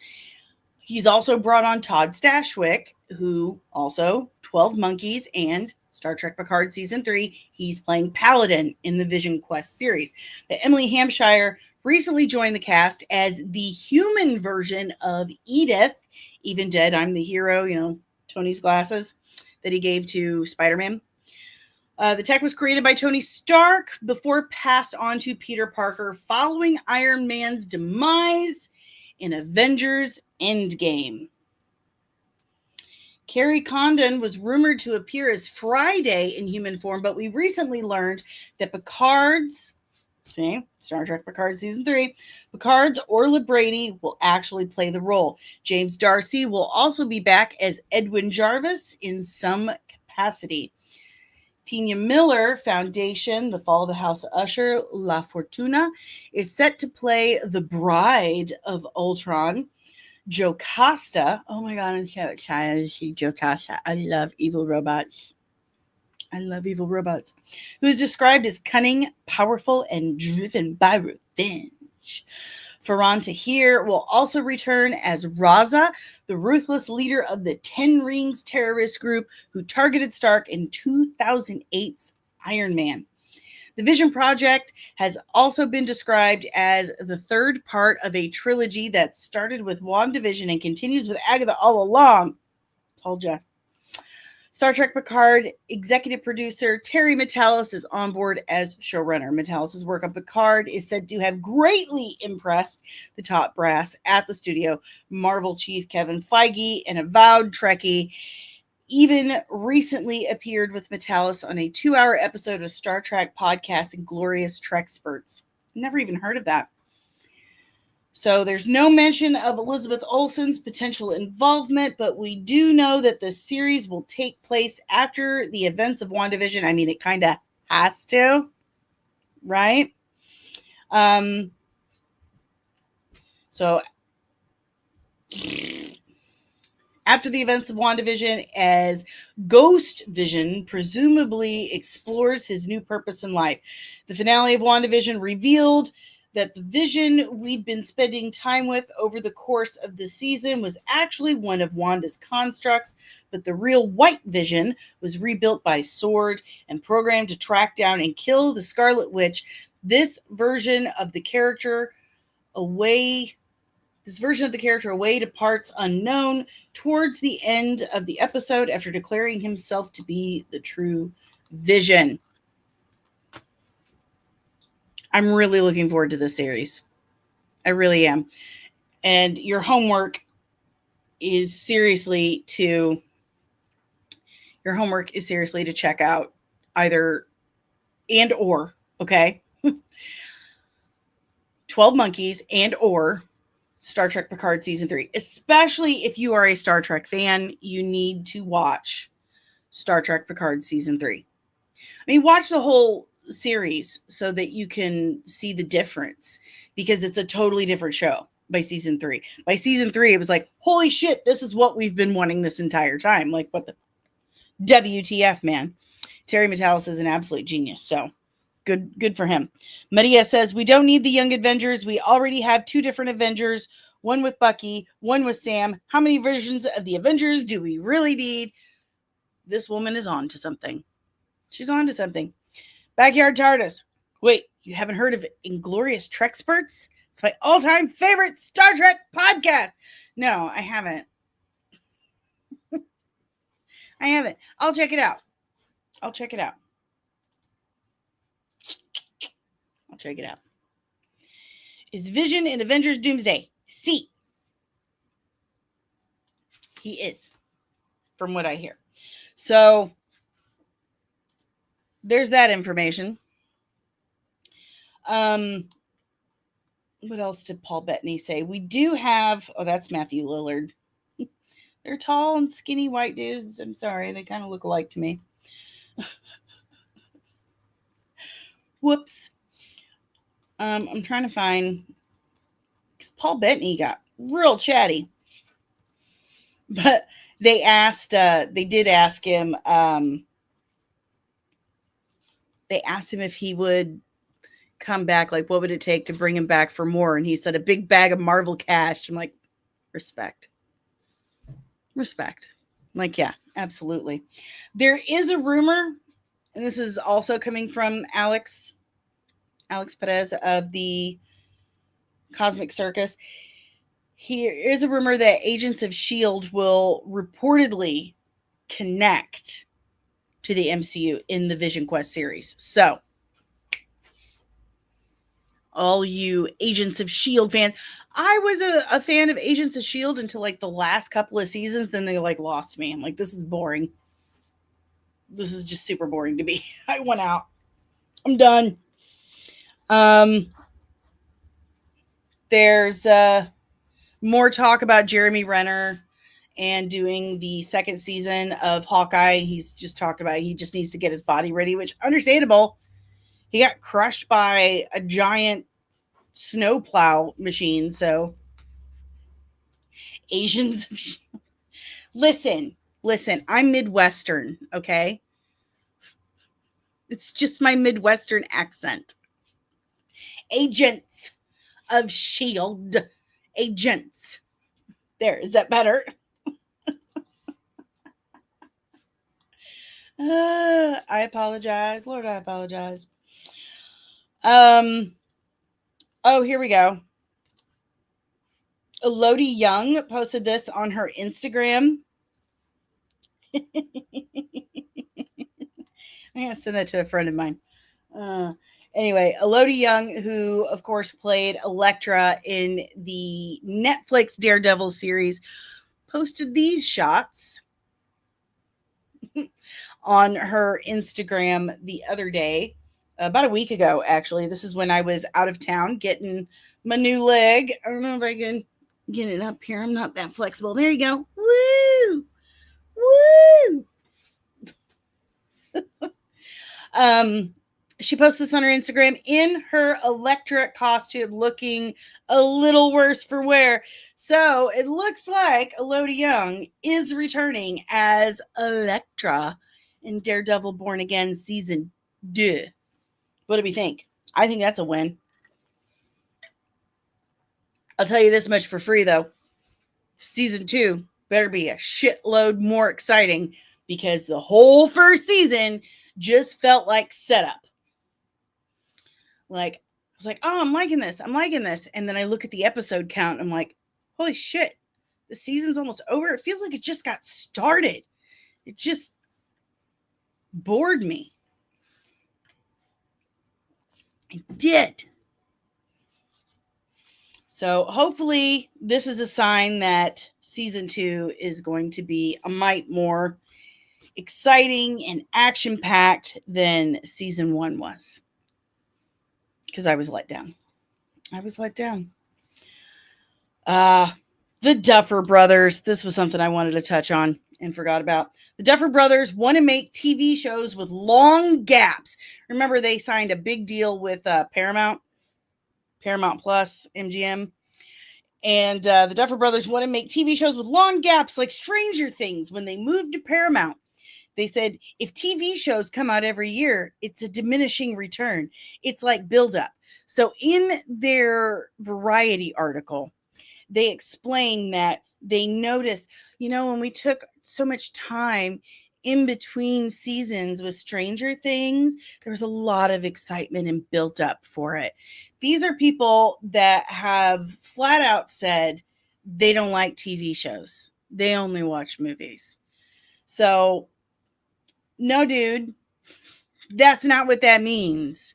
He's also brought on Todd Stashwick, who also 12 Monkeys and Star Trek Picard Season 3. He's playing Paladin in the Vision Quest series. But Emily Hampshire recently joined the cast as the human version of Edith, Even Dead, I'm the Hero, you know, Tony's glasses that he gave to Spider-Man. The tech was created by Tony Stark before passed on to Peter Parker following Iron Man's demise in Avengers Endgame. Carrie Condon was rumored to appear as Friday in human form, but we recently learned that Star Trek Picard Season 3, Picard's Orla Brady will actually play the role. James Darcy will also be back as Edwin Jarvis in some capacity. Tina Miller Foundation, The Fall of the House of Usher, La Fortuna, is set to play the bride of Ultron. Jocasta, oh my God, I'm so excited to see Jocasta. I love evil robots. Who is described as cunning, powerful, and driven by revenge. Faran Tahir will also return as Raza, the ruthless leader of the Ten Rings terrorist group who targeted Stark in 2008's Iron Man. The Vision Project has also been described as the third part of a trilogy that started with WandaVision and continues with Agatha all along. Told ya. Star Trek Picard executive producer Terry Metalis is on board as showrunner. Metalis' work on Picard is said to have greatly impressed the top brass at the studio. Marvel chief Kevin Feige, an avowed Trekkie, even recently appeared with Metalis on a 2-hour episode of Star Trek podcast Inglorious Treksperts. Never even heard of that. So there's no mention of Elizabeth Olsen's potential involvement, but we do know that the series will take place after the events of WandaVision. I mean, it kind of has to, right? So after the events of WandaVision, as Ghost Vision presumably explores his new purpose in life. The finale of WandaVision revealed that the Vision we'd been spending time with over the course of the season was actually one of Wanda's constructs, but the real White Vision was rebuilt by S.H.I.E.L.D. and programmed to track down and kill the Scarlet Witch. This version of the character away to parts unknown towards the end of the episode after declaring himself to be the true Vision. I'm really looking forward to this series. I really am. And your homework is seriously to check out either and or, okay? 12 Monkeys and or Star Trek Picard Season 3. Especially if you are a Star Trek fan, you need to watch Star Trek Picard Season 3. I mean, watch the whole series so that you can see the difference, because it's a totally different show by season 3. By season 3, it was like, holy shit, this is what we've been wanting this entire time. Like, what the WTF, man. Terry Metalis is an absolute genius, so good for him. Maria says, we don't need the Young Avengers. We already have 2 different Avengers, one with Bucky, one with Sam. How many versions of the Avengers do we really need? This woman is on to something. She's on to something. Backyard TARDIS. Wait, You haven't heard of Inglorious Treksperts? It's my all-time favorite Star Trek podcast. No, I haven't. I haven't. I'll check it out. I'll check it out. I'll check it out. Is Vision in Avengers Doomsday? See. He is, from what I hear. So, there's that information. What else did Paul Bettany say? We do have, oh, that's Matthew Lillard. They're tall and skinny white dudes. I'm sorry, they kind of look alike to me. Whoops. I'm trying to find, because Paul Bettany got real chatty. But they did ask him, they asked him if he would come back, like what would it take to bring him back for more, and he said a big bag of Marvel cash. I'm like, respect. Like, yeah, absolutely. There is a rumor, and this is also coming from Alex Perez of the Cosmic Circus. Here is a rumor that Agents of S.H.I.E.L.D. will reportedly connect to the MCU in the Vision Quest series. So, all you Agents of S.H.I.E.L.D. fans, I was a fan of Agents of S.H.I.E.L.D. until like the last couple of seasons. Then they like lost me. I'm like, this is boring. This is just super boring to me. I went out. I'm done. There's more talk about Jeremy Renner and doing the second season of Hawkeye. He's just talked about he just needs to get his body ready, which understandable. He got crushed by a giant snowplow machine, so Asians. Listen, I'm Midwestern, okay? It's just my Midwestern accent. Agents of S.H.I.E.L.D. Agents. There, is that better? I apologize. Lord, I apologize. Oh, here we go. Elodie Young posted this on her Instagram. I'm going to send that to a friend of mine. Anyway, Elodie Young, who, of course, played Elektra in the Netflix Daredevil series, posted these shots on her Instagram the other day, about a week ago, actually. This is when I was out of town getting my new leg. I don't know if I can get it up here. I'm not that flexible. There you go. Woo! Woo! She posted this on her Instagram in her Elektra costume, looking a little worse for wear. So it looks like Elodie Young is returning as Elektra in Daredevil Born Again Season 2. What do we think? I think that's a win. I'll tell you this much for free, though. Season 2 better be a shitload more exciting, because the whole first season just felt like setup. Like, I was like, oh, I'm liking this. And then I look at the episode count. I'm like, holy shit, the season's almost over. It feels like it just got started. It just bored me. It did. So hopefully this is a sign that season 2 is going to be a mite more exciting and action-packed than season 1 was. Because I was let down. The Duffer Brothers. This was something I wanted to touch on and forgot about. The Duffer Brothers want to make TV shows with long gaps. Remember, they signed a big deal with Paramount Plus, MGM. And the Duffer Brothers want to make TV shows with long gaps like Stranger Things. When they moved to Paramount, they said, if TV shows come out every year, it's a diminishing return. It's like buildup. So in their Variety article, they explain that they noticed, when we took so much time in between seasons with Stranger Things, there was a lot of excitement and built up for it. These are people that have flat out said they don't like TV shows. They only watch movies. So, no, dude, that's not what that means.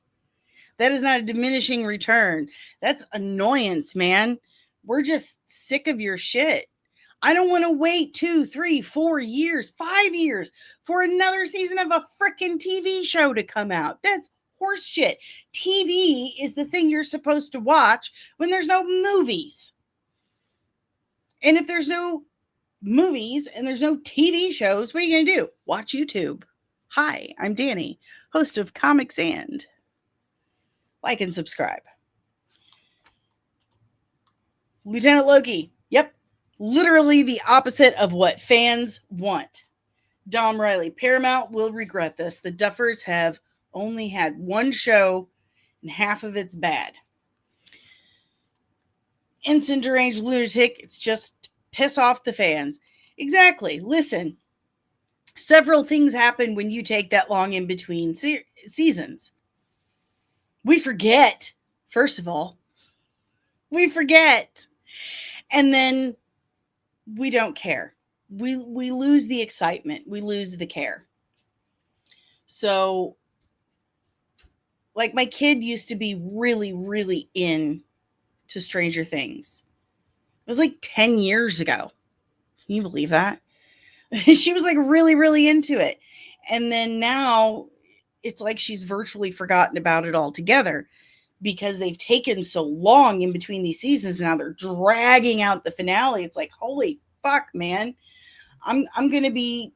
That is not a diminishing return. That's annoyance, man. We're just sick of your shit. I don't want to wait 2, 3, 4 years, 5 years for another season of a freaking TV show to come out. That's horse shit. TV is the thing you're supposed to watch when there's no movies. And if there's no movies and there's no TV shows, what are you going to do? Watch YouTube. Hi, I'm Dani, host of Comics and. Like and subscribe. Lieutenant Loki. Yep. Literally the opposite of what fans want. Dom Riley. Paramount will regret this. The Duffers have only had one show and half of it's bad. Ensign Deranged Lunatic. It's just piss off the fans. Exactly. Listen. Several things happen when you take that long in between seasons. We forget, first of all. We forget. And then we don't care. We lose the excitement. We lose the care. So, like, my kid used to be really, really into Stranger Things. It was like 10 years ago. Can you believe that? She was like really, really into it. And then now it's like she's virtually forgotten about it altogether because they've taken so long in between these seasons. Now they're dragging out the finale. It's like, holy fuck, man. I'm going to be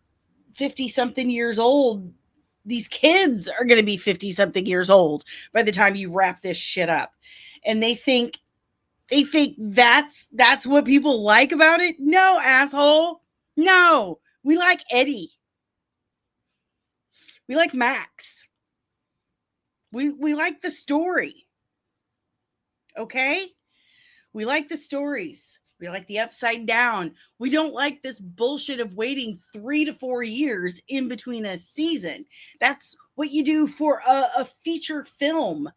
50 something years old. These kids are going to be 50 something years old by the time you wrap this shit up. And they think that's what people like about it. No, asshole. No, we like Eddie. We like Max. We like the story. Okay? We like the stories. We like the upside down. We don't like this bullshit of waiting 3 to 4 years in between a season. That's what you do for a feature film.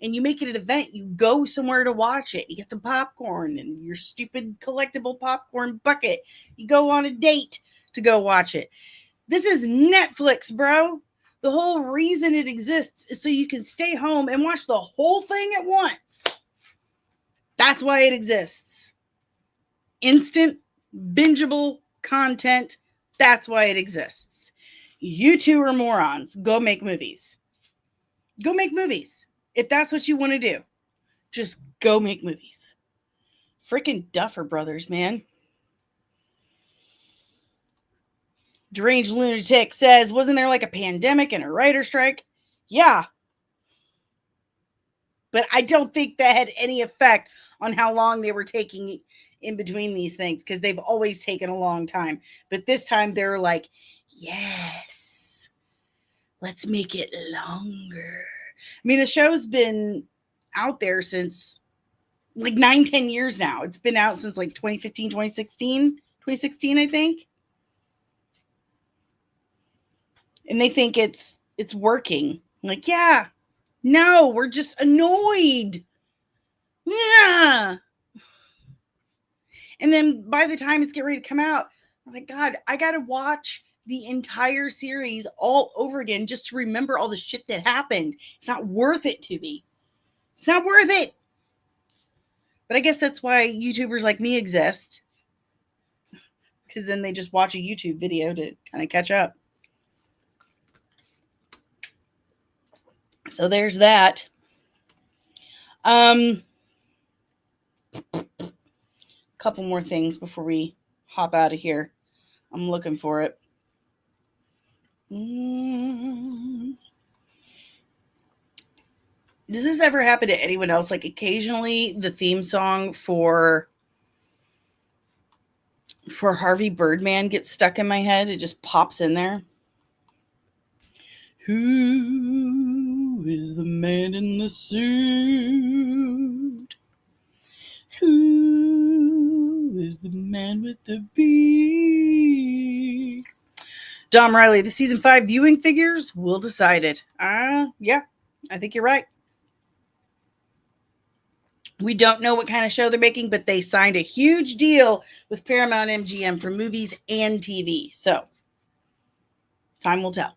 And you make it an event. You go somewhere to watch it. You get some popcorn and your stupid collectible popcorn bucket. You go on a date to go watch it. This is Netflix, bro. The whole reason it exists is so you can stay home and watch the whole thing at once. That's why it exists. Instant, bingeable content. That's why it exists. You two are morons. Go make movies. Go make movies. If that's what you want to do, just go make movies. Freaking Duffer Brothers, man. Deranged Lunatic says, wasn't there like a pandemic and a writer strike? Yeah. But I don't think that had any effect on how long they were taking in between these things, because they've always taken a long time. But this time they're like, yes, let's make it longer. I mean, the show's been out there since like 9-10 years now. It's been out since like 2015, 2016, I think. And they think it's working. I'm like, yeah, no, we're just annoyed. Yeah. And then by the time it's getting ready to come out, I'm like, God, I got to watch the entire series all over again just to remember all the shit that happened. It's not worth it to me. It's not worth it. But I guess that's why YouTubers like me exist. Because then they just watch a YouTube video to kind of catch up. So there's that. Couple more things before we hop out of here. I'm looking for it. Does this ever happen to anyone else? Like occasionally the theme song for Harvey Birdman gets stuck in my head. It just pops in there. Who is the man in the suit? Who is the man with the beak? Dom Riley, the season 5 viewing figures will decide it. Yeah, I think you're right. We don't know what kind of show they're making, but they signed a huge deal with Paramount MGM for movies and TV. So, time will tell.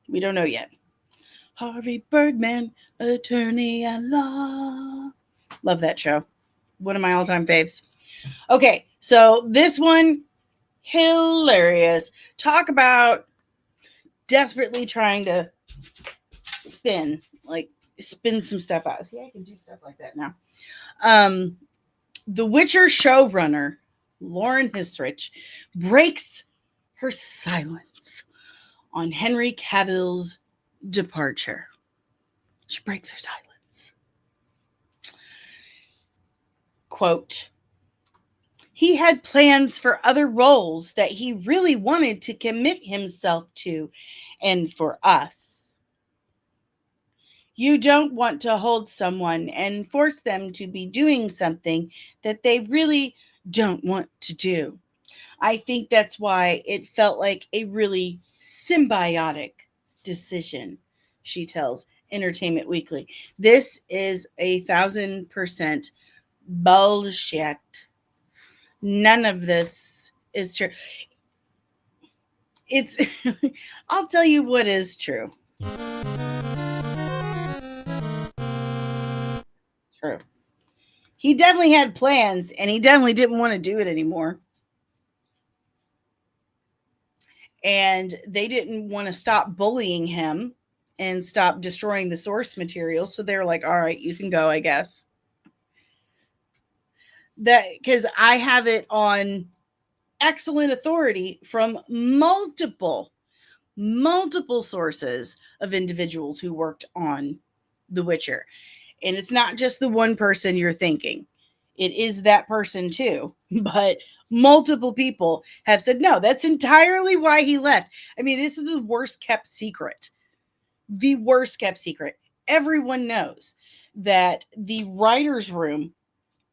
We don't know yet. Harvey Birdman, attorney at law. Love that show. One of my all-time faves. Okay, so this one, hilarious. Talk about desperately trying to spin some stuff out. See, I can do stuff like that now. The Witcher showrunner, Lauren Hissrich, breaks her silence on Henry Cavill's departure. She breaks her silence. Quote, he had plans for other roles that he really wanted to commit himself to, and for us. You don't want to hold someone and force them to be doing something that they really don't want to do. I think that's why it felt like a really symbiotic decision, she tells Entertainment Weekly. This is 1,000% bullshit. None of this is true. It's, I'll tell you what is true. True. He definitely had plans, and he definitely didn't want to do it anymore. And they didn't want to stop bullying him and stop destroying the source material. So they were like, all right, you can go, I guess. That because I have it on excellent authority from multiple sources of individuals who worked on The Witcher. And it's not just the one person you're thinking. It is that person too. But multiple people have said, no, that's entirely why he left. I mean, this is the worst kept secret. The worst kept secret. Everyone knows that the writer's room,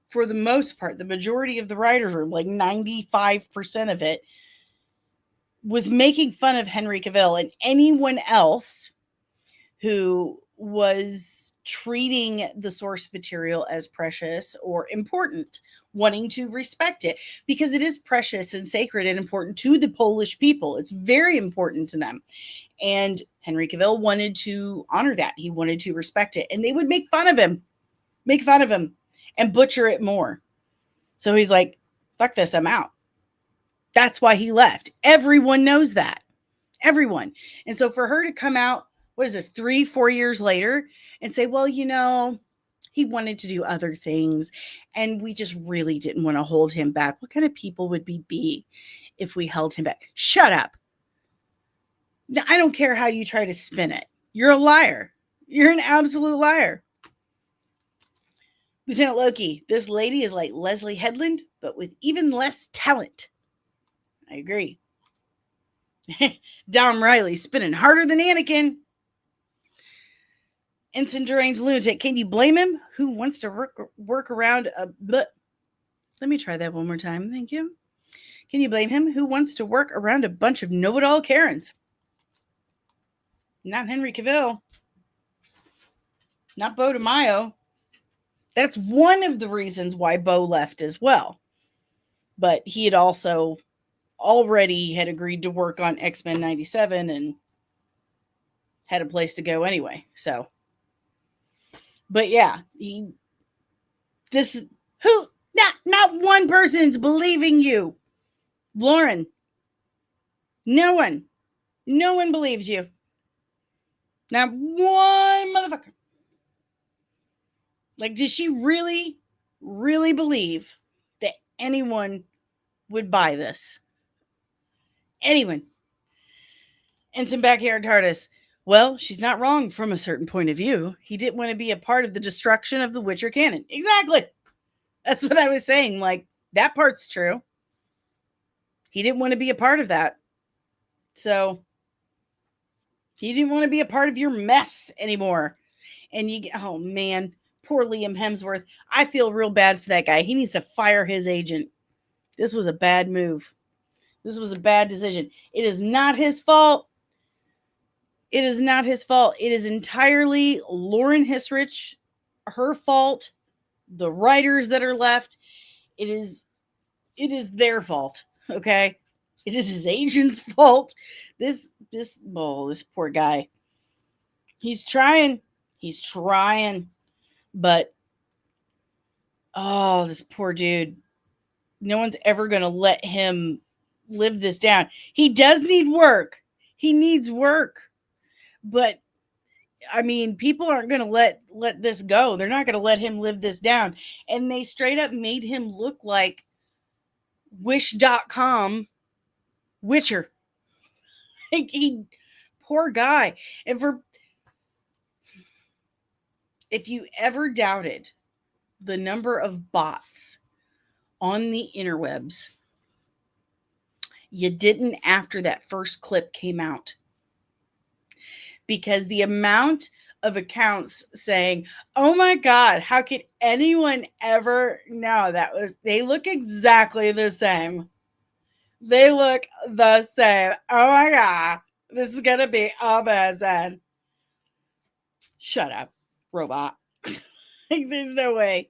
for the most part, the majority of the writer's room, like 95% of it, was making fun of Henry Cavill and anyone else who was treating the source material as precious or important, wanting to respect it, because it is precious and sacred and important to the Polish people. It's very important to them. And Henry Cavill wanted to honor that. He wanted to respect it. And they would make fun of him, and butcher it more. So he's like, fuck this, I'm out. That's why he left. Everyone knows that. Everyone. And so for her to come out, what is this, 3-4 years later, and say, well, you know, he wanted to do other things, and we just really didn't want to hold him back. What kind of people would we be if we held him back? Shut up. Now, I don't care how you try to spin it. You're a liar. You're an absolute liar. Lieutenant Loki, this lady is like Leslie Headland, but with even less talent. I agree. Dom Riley spinning harder than Anakin. Ensign Deranged Lunatic, can you blame him? Who wants to work around a... Let me try that one more time. Thank you. Can you blame him? Who wants to work around a bunch of know-it-all Karens? Not Henry Cavill. Not Bo DeMaio. That's one of the reasons why Bo left as well. But he had also already had agreed to work on X-Men 97 and had a place to go anyway. So, but yeah, not one person's believing you. Lauren, no one believes you. Not one motherfucker. Like, did she really, really believe that anyone would buy this? Anyone? Ensign Backyard TARDIS. Well, she's not wrong from a certain point of view. He didn't want to be a part of the destruction of the Witcher canon. Exactly. That's what I was saying. Like, that part's true. He didn't want to be a part of that. So, he didn't want to be a part of your mess anymore. And oh man, poor Liam Hemsworth. I feel real bad for that guy. He needs to fire his agent. This was a bad move. This was a bad decision. It is not his fault. It is not his fault. It is entirely Lauren Hissrich, her fault. The writers that are left, it is their fault. Okay, it is his agent's fault. This poor guy. He's trying, but oh, this poor dude. No one's ever going to let him live this down. He does need work. He needs work. But I mean, people aren't going to let this go. They're not going to let him live this down. And they straight up made him look like Wish.com Witcher. Poor guy. And if you ever doubted the number of bots on the interwebs, you didn't after that first clip came out. Because the amount of accounts saying, oh my God, how could anyone ever know they look exactly the same. They look the same. Oh my God, this is going to be amazing. Shut up, robot. There's no way.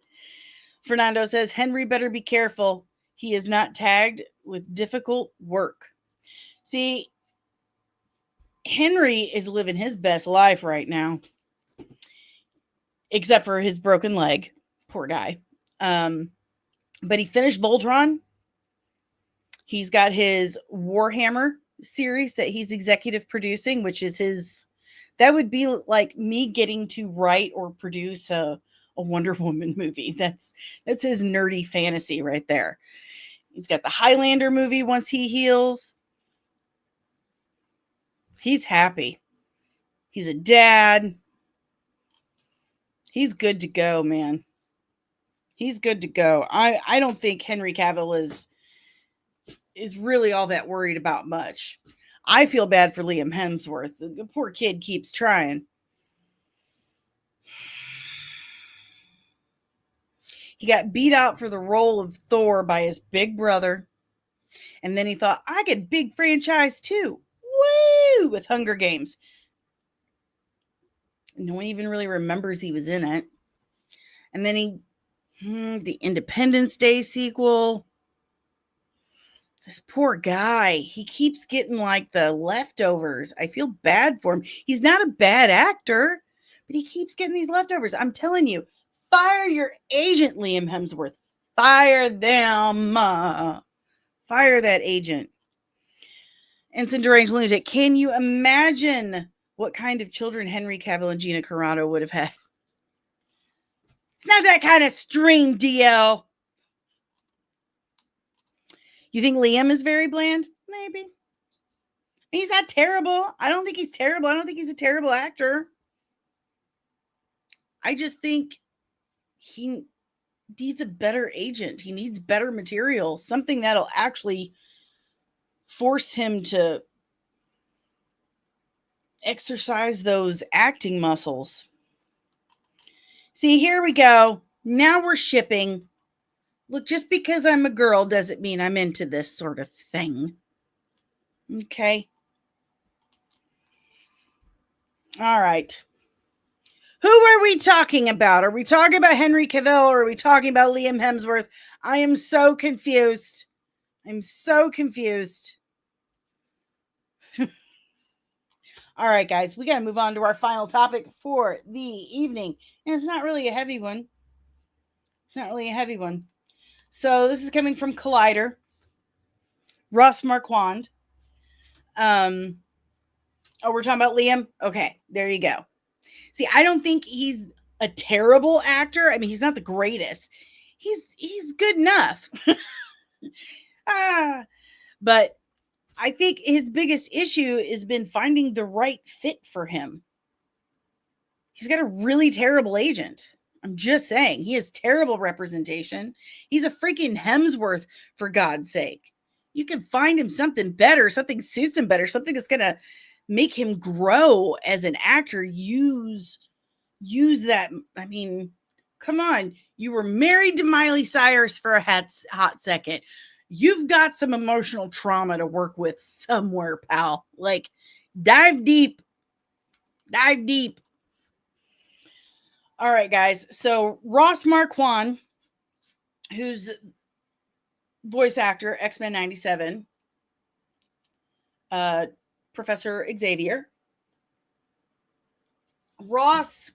Fernando says, Henry better be careful. He is not tagged with difficult work. See, Henry is living his best life right now. Except for his broken leg. Poor guy. But he finished Voltron. He's got his Warhammer series that he's executive producing, which is that would be like me getting to write or produce a Wonder Woman movie. That's his nerdy fantasy right there. He's got the Highlander movie once he heals. He's happy. He's a dad. He's good to go, man. He's good to go. I don't think Henry Cavill is really all that worried about much. I feel bad for Liam Hemsworth. The poor kid keeps trying. He got beat out for the role of Thor by his big brother. And then he thought, I could big franchise too. Woo! With Hunger Games. No one even really remembers he was in it. And then the Independence Day sequel. This poor guy, he keeps getting like the leftovers. I feel bad for him. He's not a bad actor, but he keeps getting these leftovers. I'm telling you, fire your agent, Liam Hemsworth. Fire them. Fire that agent. Ensign Deranged Lunatic, can you imagine what kind of children Henry Cavill and Gina Carano would have had? It's not that kind of stream, DL. You think Liam is very bland? Maybe. He's not terrible. I don't think he's terrible. I don't think he's a terrible actor. I just think he needs a better agent. He needs better material. Something that'll actually force him to exercise those acting muscles. See, here we go. Now we're shipping. Look, just because I'm a girl doesn't mean I'm into this sort of thing. Okay. All right. Who are we talking about? Are we talking about Henry Cavill or are we talking about Liam Hemsworth? I am so confused. I'm so confused. All right, guys, we got to move on to our final topic for the evening. And it's not really a heavy one. It's not really a heavy one. So this is coming from Collider. Ross Marquand. Oh, we're talking about Liam? Okay, there you go. See, I don't think he's a terrible actor. I mean, he's not the greatest. He's good enough. But I think his biggest issue has been finding the right fit for him. He's got a really terrible agent. I'm just saying, he has terrible representation. He's a freaking Hemsworth, for God's sake. You can find him something better, something suits him better, something that's going to make him grow as an actor. Use that. I mean, come on. You were married to Miley Cyrus for a hot second. you've got some emotional trauma to work with somewhere, pal. Like, dive deep. Dive deep. All right, guys. So Ross Marquand, who's voice actor, X-Men 97, Professor Xavier. Ross,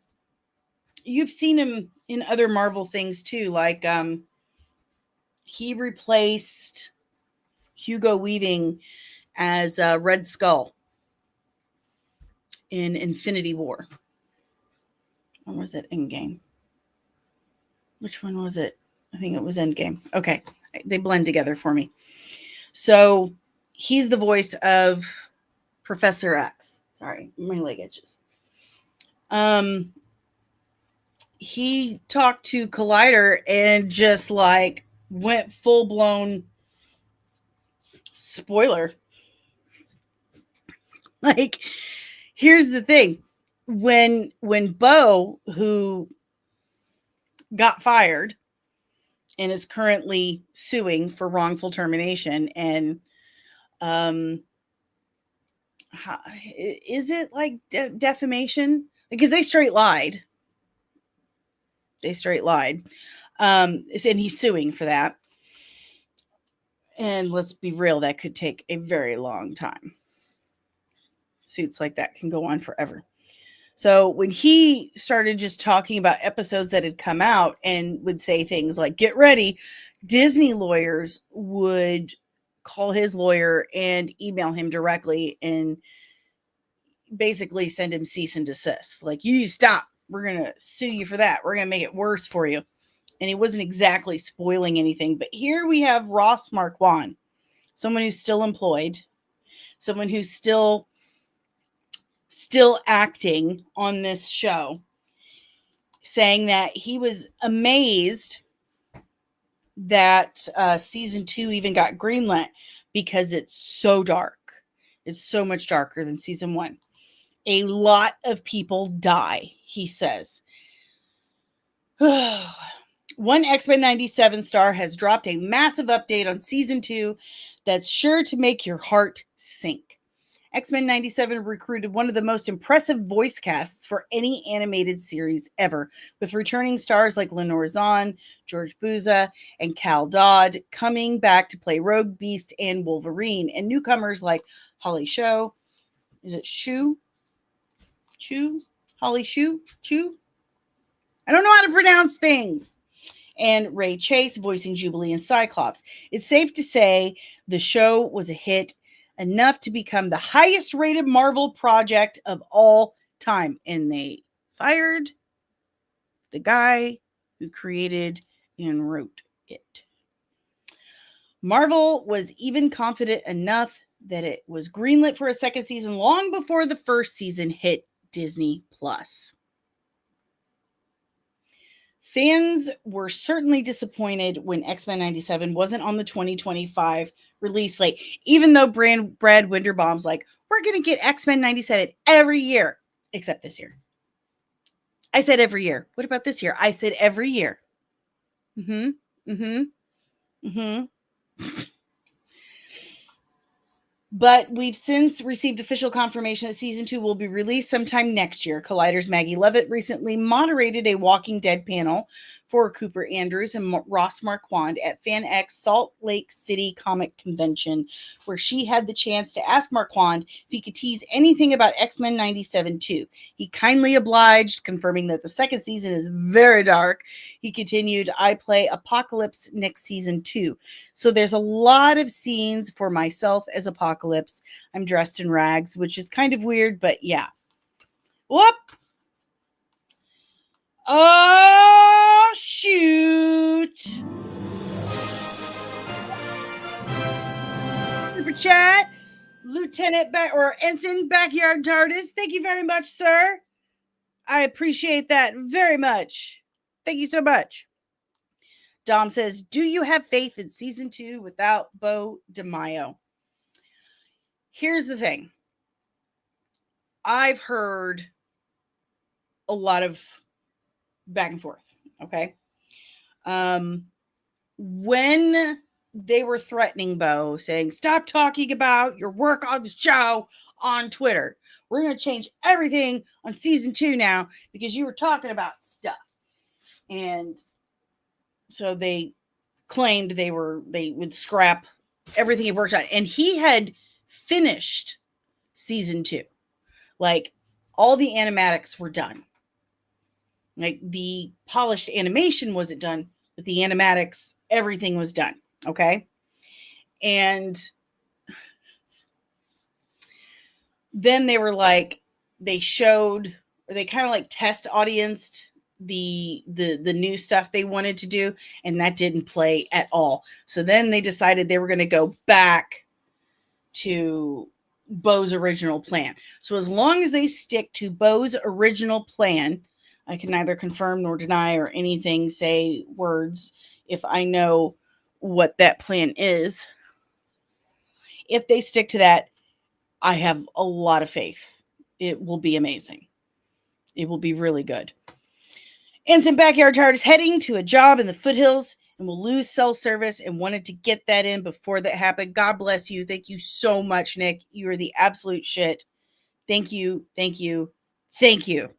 you've seen him in other Marvel things too, like he replaced Hugo Weaving as Red Skull in Infinity War. Or was it Endgame? Which one was it? I think it was Endgame. Okay, they blend together for me. So he's the voice of Professor X. Sorry, my leg itches. He talked to Collider and just like went full blown spoiler. Like, here's the thing. When Bo, who got fired and is currently suing for wrongful termination, and is it like defamation? Because they straight lied. And he's suing for that. And let's be real, that could take a very long time. Suits like that can go on forever. So when he started just talking about episodes that had come out and would say things like, get ready, Disney lawyers would call his lawyer and email him directly and basically send him cease and desist. Like, you need to stop. We're going to sue you for that. We're going to make it worse for you. And he wasn't exactly spoiling anything. But here we have Ross Marquand, someone who's still employed, someone who's still acting on this show, saying that he was amazed that season 2 even got greenlit because it's so dark. It's so much darker than season 1. A lot of people die, he says. One X-Men 97 star has dropped a massive update on season 2 that's sure to make your heart sink. X-Men 97 recruited one of the most impressive voice casts for any animated series ever, with returning stars like Lenore Zahn, George Buza, and Cal Dodd coming back to play Rogue, Beast, and Wolverine, and newcomers like Holly Shu. Is it Shu? Holly Shu? I don't know how to pronounce things. And Ray Chase voicing Jubilee and Cyclops. It's safe to say the show was a hit, enough to become the highest rated Marvel project of all time. And they fired the guy who created and wrote it. Marvel was even confident enough that it was greenlit for a second season long before the first season hit Disney Plus. Fans were certainly disappointed when X-Men 97 wasn't on the 2025 release slate, even though Brad Winderbaum's like, we're going to get X-Men 97 every year, except this year. I said every year. What about this year? I said every year. But we've since received official confirmation that season 2 will be released sometime next year. Collider's Maggie Levitt recently moderated a Walking Dead panel for Cooper Andrews and Ross Marquand at FanX Salt Lake City Comic Convention, where she had the chance to ask Marquand if he could tease anything about X-Men 97 too. He kindly obliged, confirming that the second season is very dark. He continued, I play Apocalypse next season too. So there's a lot of scenes for myself as Apocalypse. I'm dressed in rags, which is kind of weird, but yeah. Whoop! Oh, shoot. Super chat. Lieutenant or Ensign Backyard TARDIS. Thank you very much, sir. I appreciate that very much. Thank you so much. Dom says, do you have faith in season 2 without Bo DeMaio? Here's the thing. I've heard a lot of back and forth. Okay. When they were threatening Bo, saying, "Stop talking about your work on the show on Twitter. We're going to change everything on season 2 now because you were talking about stuff." And so they claimed they would scrap everything he worked on. And he had finished season 2. Like, all the animatics were done. Like, the polished animation wasn't done, but the animatics, everything was done. Okay. And then they were like, they showed, or they kind of like test audienced the new stuff they wanted to do, and that didn't play at all. So then they decided they were going to go back to Bo's original plan. So as long as they stick to Bo's original plan, I can neither confirm nor deny or anything, say words, if I know what that plan is. If they stick to that, I have a lot of faith. It will be amazing. It will be really good. Ensign Backyard Tart is heading to a job in the foothills and will lose cell service and wanted to get that in before that happened. God bless you. Thank you so much, Nick. You are the absolute shit. Thank you. Thank you. Thank you.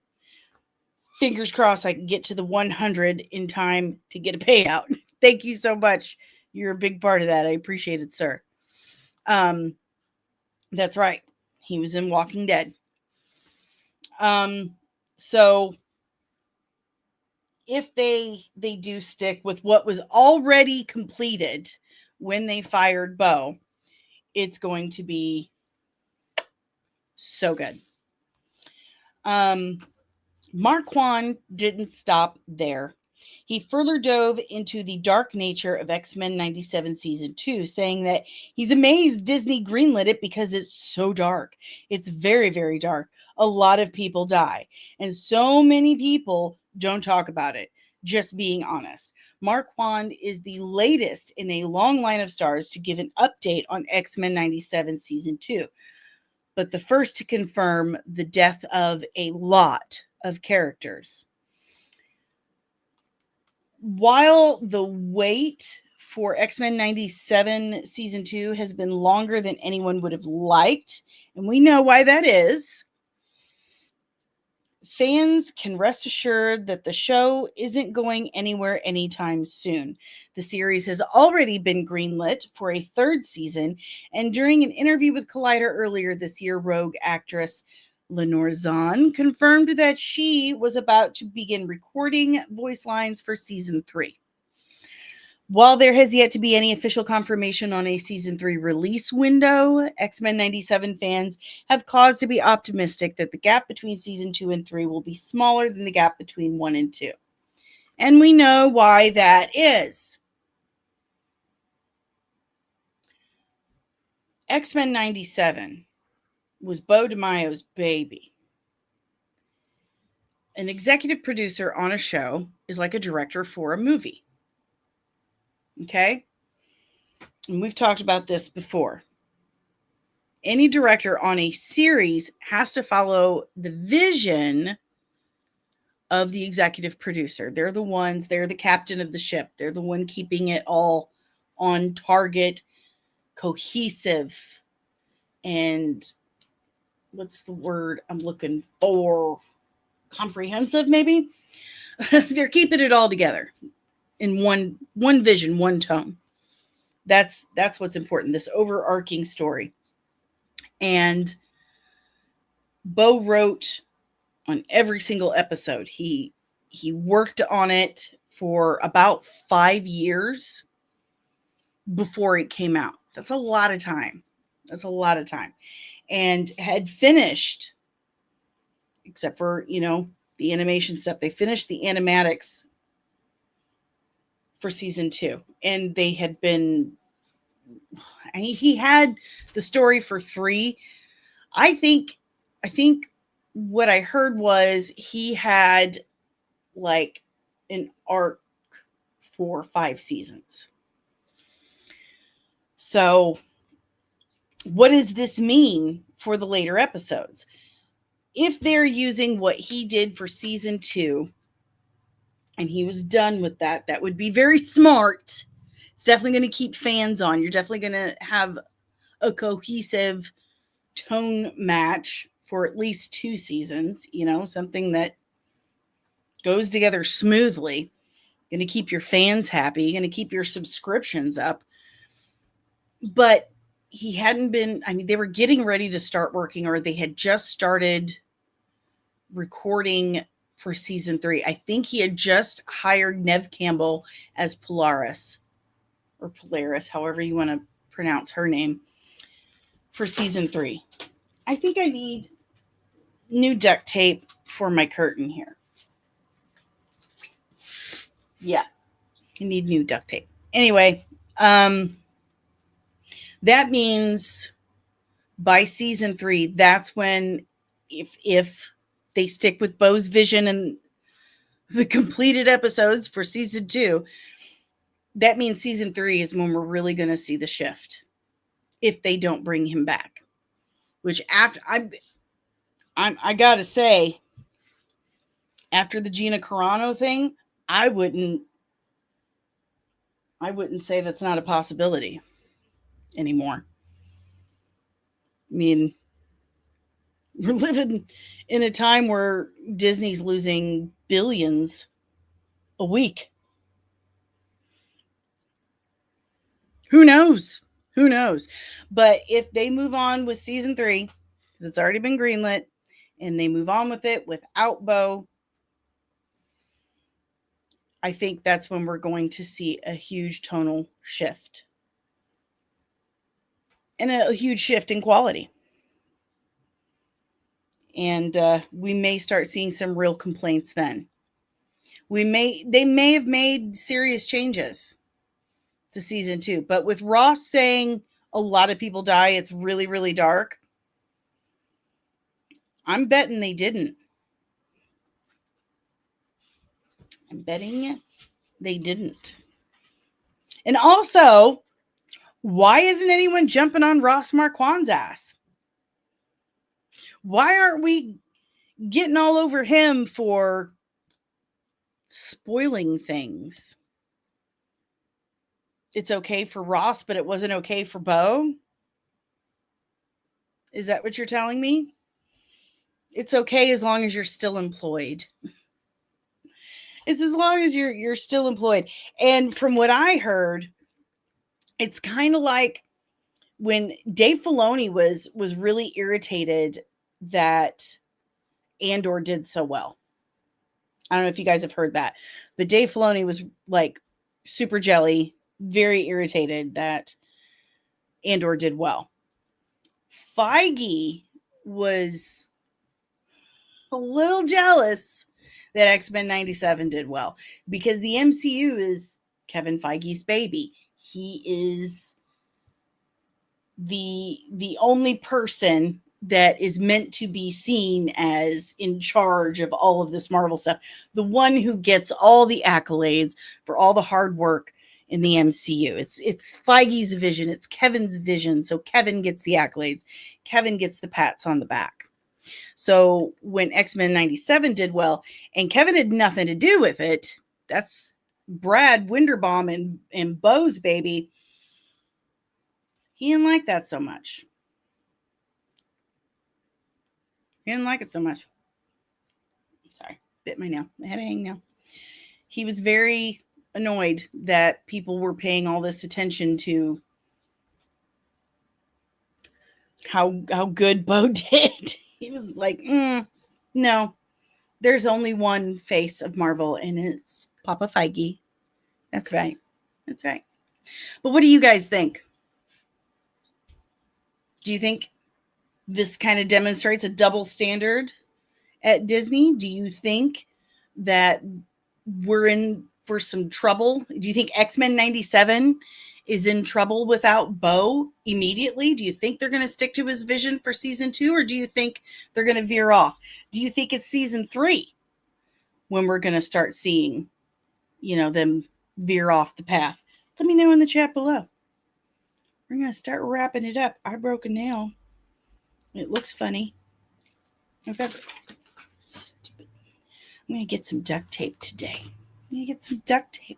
Fingers crossed I can get to the 100 in time to get a payout. Thank you so much. You're a big part of that. I appreciate it, sir. That's right. He was in Walking Dead. So if they do stick with what was already completed when they fired Bo, it's going to be so good. Marquand didn't stop there. He further dove into the dark nature of X-Men 97 Season 2, saying that he's amazed Disney greenlit it because it's so dark. It's very, very dark. A lot of people die, and so many people don't talk about it, just being honest. Marquand is the latest in a long line of stars to give an update on X-Men 97 Season 2, but the first to confirm the death of a lot of characters. While the wait for X-Men 97 Season 2 has been longer than anyone would have liked, and we know why that is, fans can rest assured that the show isn't going anywhere anytime soon. The series has already been greenlit for a 3rd season, and during an interview with Collider earlier this year, Rogue actress Lenore Zahn confirmed that she was about to begin recording voice lines for season 3. While there has yet to be any official confirmation on a season 3 release window, X-Men 97 fans have cause to be optimistic that the gap between season 2 and 3 will be smaller than the gap between 1 and 2. And we know why that is. X-Men 97 was Bo DeMaio's baby. An executive producer on a show is like a director for a movie. Okay? And we've talked about this before. Any director on a series has to follow the vision of the executive producer. They're the captain of the ship. They're the one keeping it all on target, cohesive, and what's the word I'm looking for? Comprehensive, maybe? They're keeping it all together in one vision, one tone. That's what's important, this overarching story. And Bo wrote on every single episode. He worked on it for about 5 years before it came out. That's a lot of time. And had finished, except for, the animation stuff, they finished the animatics for season 2. And they had been, he had the story for 3. I think what I heard was he had like an arc for 5 seasons. So what does this mean for the later episodes? If they're using what he did for season 2 and he was done with that, that would be very smart. It's definitely going to keep fans on. You're definitely going to have a cohesive tone match for at least 2 seasons, you know, something that goes together smoothly. Going to keep your fans happy, going to keep your subscriptions up. But he hadn't been, I mean, they were getting ready to start working, or they had just started recording for season 3. I think he had just hired Neve Campbell as Polaris, or Polaris, however you want to pronounce her name, for season 3. I think I need new duct tape for my curtain here. Yeah, I need new duct tape. Anyway, that means by season 3, that's when, if they stick with Bo's vision and the completed episodes for season 2, that means season 3 is when we're really going to see the shift, if they don't bring him back. Which, after I gotta say, after the Gina Carano thing, I wouldn't say that's not a possibility anymore. I mean, we're living in a time where Disney's losing billions a week. Who knows? Who knows? But if they move on with season 3, because it's already been greenlit, and they move on with it without Bo, I think that's when we're going to see a huge tonal shift. And a huge shift in quality. And we may start seeing some real complaints then. They may have made serious changes to season 2, but with Ross saying a lot of people die, it's really, really dark, I'm betting they didn't. I'm betting they didn't. And also, why isn't anyone jumping on Ross Marquand's ass? Why aren't we getting all over him for spoiling things? It's okay for Ross, but it wasn't okay for Bo? Is that what you're telling me? It's okay as long as you're still employed. It's as long as you're still employed. And from what I heard, it's kind of like when Dave Filoni was really irritated that Andor did so well. I don't know if you guys have heard that, but Dave Filoni was like super jelly, very irritated that Andor did well. Feige was a little jealous that X-Men 97 did well, because the MCU is Kevin Feige's baby. He is the only person that is meant to be seen as in charge of all of this Marvel stuff. The one who gets all the accolades for all the hard work in the MCU. It's Feige's vision. It's Kevin's vision. So Kevin gets the accolades. Kevin gets the pats on the back. So when X-Men 97 did well, and Kevin had nothing to do with it, that's Brad Winderbaum and Bo's baby. He didn't like that so much. He didn't like it so much. Sorry, bit my nail. I had a hang nail. He was very annoyed that people were paying all this attention to how good Bo did. He was like, no, there's only one face of Marvel, and it's Papa Feige. That's right. That's right. But what do you guys think? Do you think this kind of demonstrates a double standard at Disney? Do you think that we're in for some trouble? Do you think X-Men 97 is in trouble without Bo immediately? Do you think they're going to stick to his vision for season 2, or do you think they're going to veer off? Do you think it's season 3 when we're going to start seeing, them veer off the path? Let me know in the chat below. We're going to start wrapping it up. I broke a nail. It looks funny. Okay. Stupid. I'm going to get some duct tape today. I'm going to get some duct tape.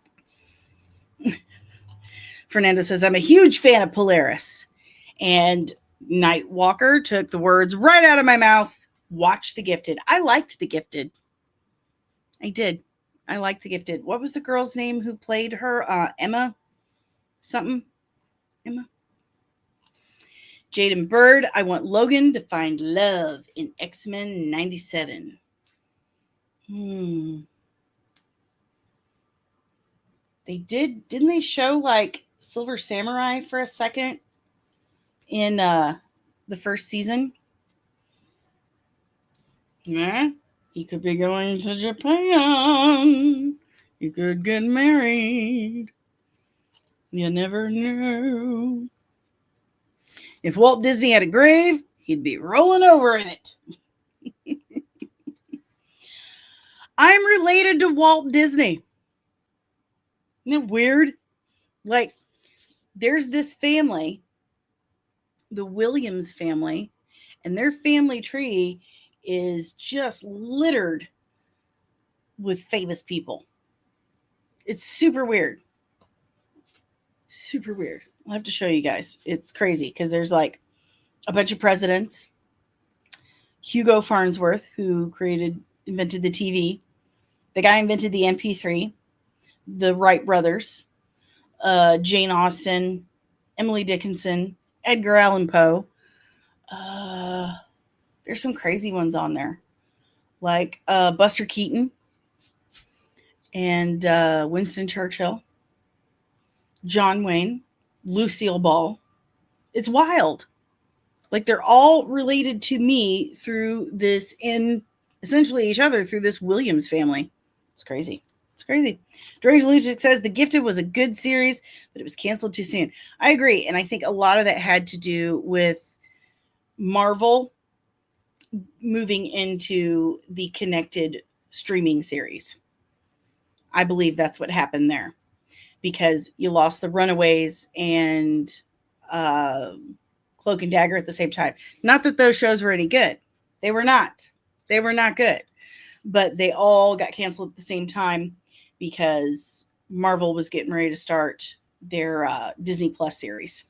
Fernando says, I'm a huge fan of Polaris. And Nightwalker took the words right out of my mouth. Watch The Gifted. I liked The Gifted. I did. I liked The Gifted. What was the girl's name who played her? Emma something? Emma? Jaden Bird. I want Logan to find love in X-Men 97. They didn't they show like Silver Samurai for a second in the first season? Yeah, he could be going to Japan. He could get married. You never know. If Walt Disney had a grave, he'd be rolling over in it. I'm related to Walt Disney. Isn't it weird? Like, there's this family, the Williams family, and their family tree is just littered with famous people. It's super weird. Super weird. I'll have to show you guys. It's crazy because there's like a bunch of presidents. Hugo Farnsworth, who invented the TV. The guy invented the MP3. The Wright brothers. Jane Austen. Emily Dickinson. Edgar Allan Poe. There's some crazy ones on there. Like Buster Keaton. And Winston Churchill. John Wayne. Lucille Ball. It's wild. Like, they're all related to me through this, and essentially each other through this Williams family. It's crazy. It's crazy. Dredge Lucic says The Gifted was a good series, but it was canceled too soon. I agree. And I think a lot of that had to do with Marvel moving into the connected streaming series. I believe that's what happened there, because you lost the Runaways and Cloak and Dagger at the same time. Not that those shows were any good. They were not. They were not good. But they all got canceled at the same time because Marvel was getting ready to start their Disney Plus series.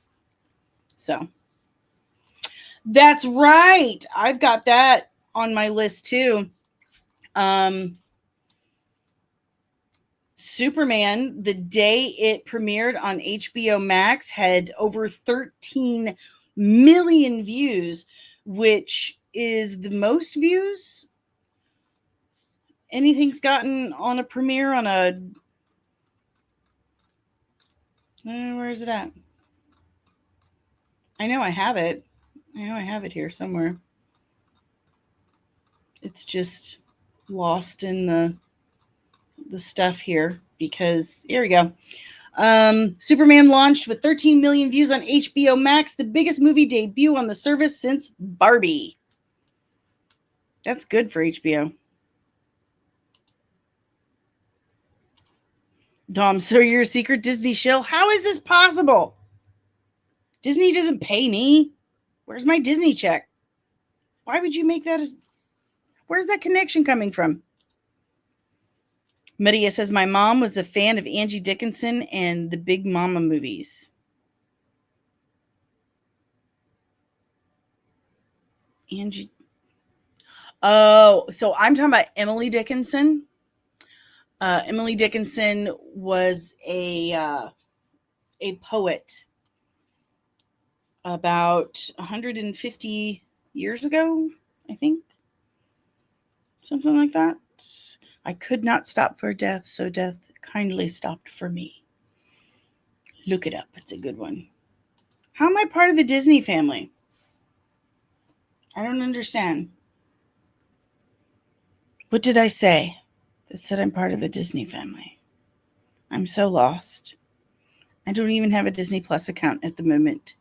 So that's right. I've got that on my list too. Superman, the day it premiered on HBO Max, had over 13 million views, which is the most views anything's gotten on a premiere on a... where is it at? I know I have it. I know I have it here somewhere. It's just lost in the stuff here, because here we go. Superman launched with 13 million views on HBO Max, the biggest movie debut on the service since Barbie. That's good for HBO. Dom, so you're a secret Disney shill? How is this possible? Disney doesn't pay me. Where's my Disney check? Why would you make that as... Where's that connection coming from? Maria says, my mom was a fan of Angie Dickinson and the Big Mama movies. Angie. Oh, so I'm talking about Emily Dickinson. Emily Dickinson was a poet about 150 years ago, I think. Something like that. I could not stop for death, so death kindly stopped for me. Look it up. It's a good one. How am I part of the Disney family? I don't understand. What did I say that said I'm part of the Disney family? I'm so lost. I don't even have a Disney Plus account at the moment.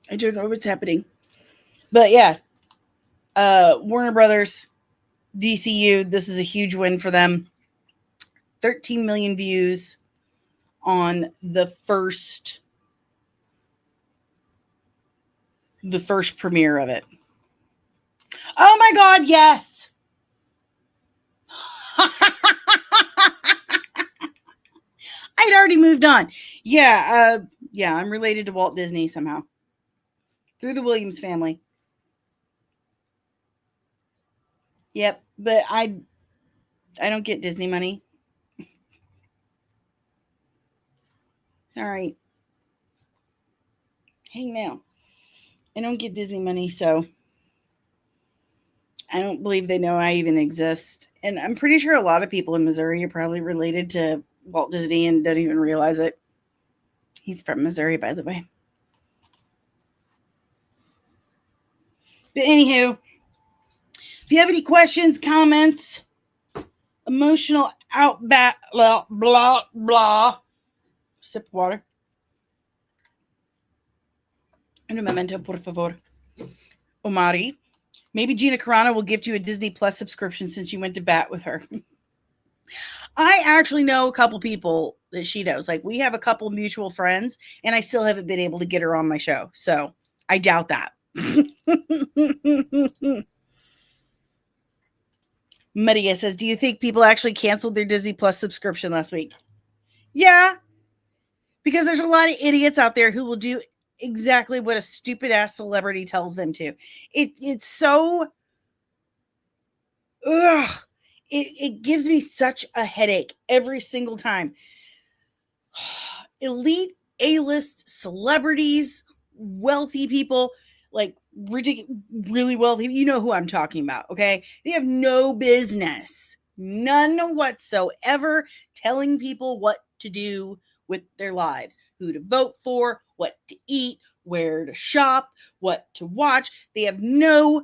I don't know what's happening. But yeah, Warner Brothers, DCU, this is a huge win for them. 13 million views on the first premiere of it. Oh my God, yes. I'd already moved on. Yeah, I'm related to Walt Disney somehow. Through the Williams family. Yep, but I don't get Disney money. All right. Hey now. I don't get Disney money, so I don't believe they know I even exist. And I'm pretty sure a lot of people in Missouri are probably related to Walt Disney and don't even realize it. He's from Missouri, by the way. But anywho, if you have any questions, comments, emotional outbat, blah, blah, blah. Sip of water. Un momento, por favor. Omari. Maybe Gina Carano will gift you a Disney Plus subscription since you went to bat with her. I actually know a couple people that she knows. Like, we have a couple mutual friends, and I still haven't been able to get her on my show. So I doubt that. Maria says, do you think people actually canceled their Disney Plus subscription last week? Yeah, because there's a lot of idiots out there who will do exactly what a stupid ass celebrity tells them to. It's so, ugh, it gives me such a headache every single time. Elite A-list celebrities, wealthy people, like really wealthy. You know who I'm talking about, okay? They have no business, none whatsoever, telling people what to do with their lives, who to vote for, what to eat, where to shop, what to watch. They have no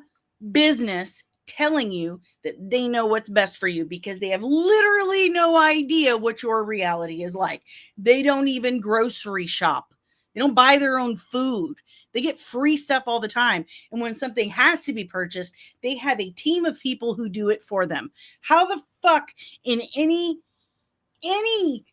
business telling you that they know what's best for you because they have literally no idea what your reality is like. They don't even grocery shop. They don't buy their own food. They get free stuff all the time. And when something has to be purchased, they have a team of people who do it for them. How the fuck in any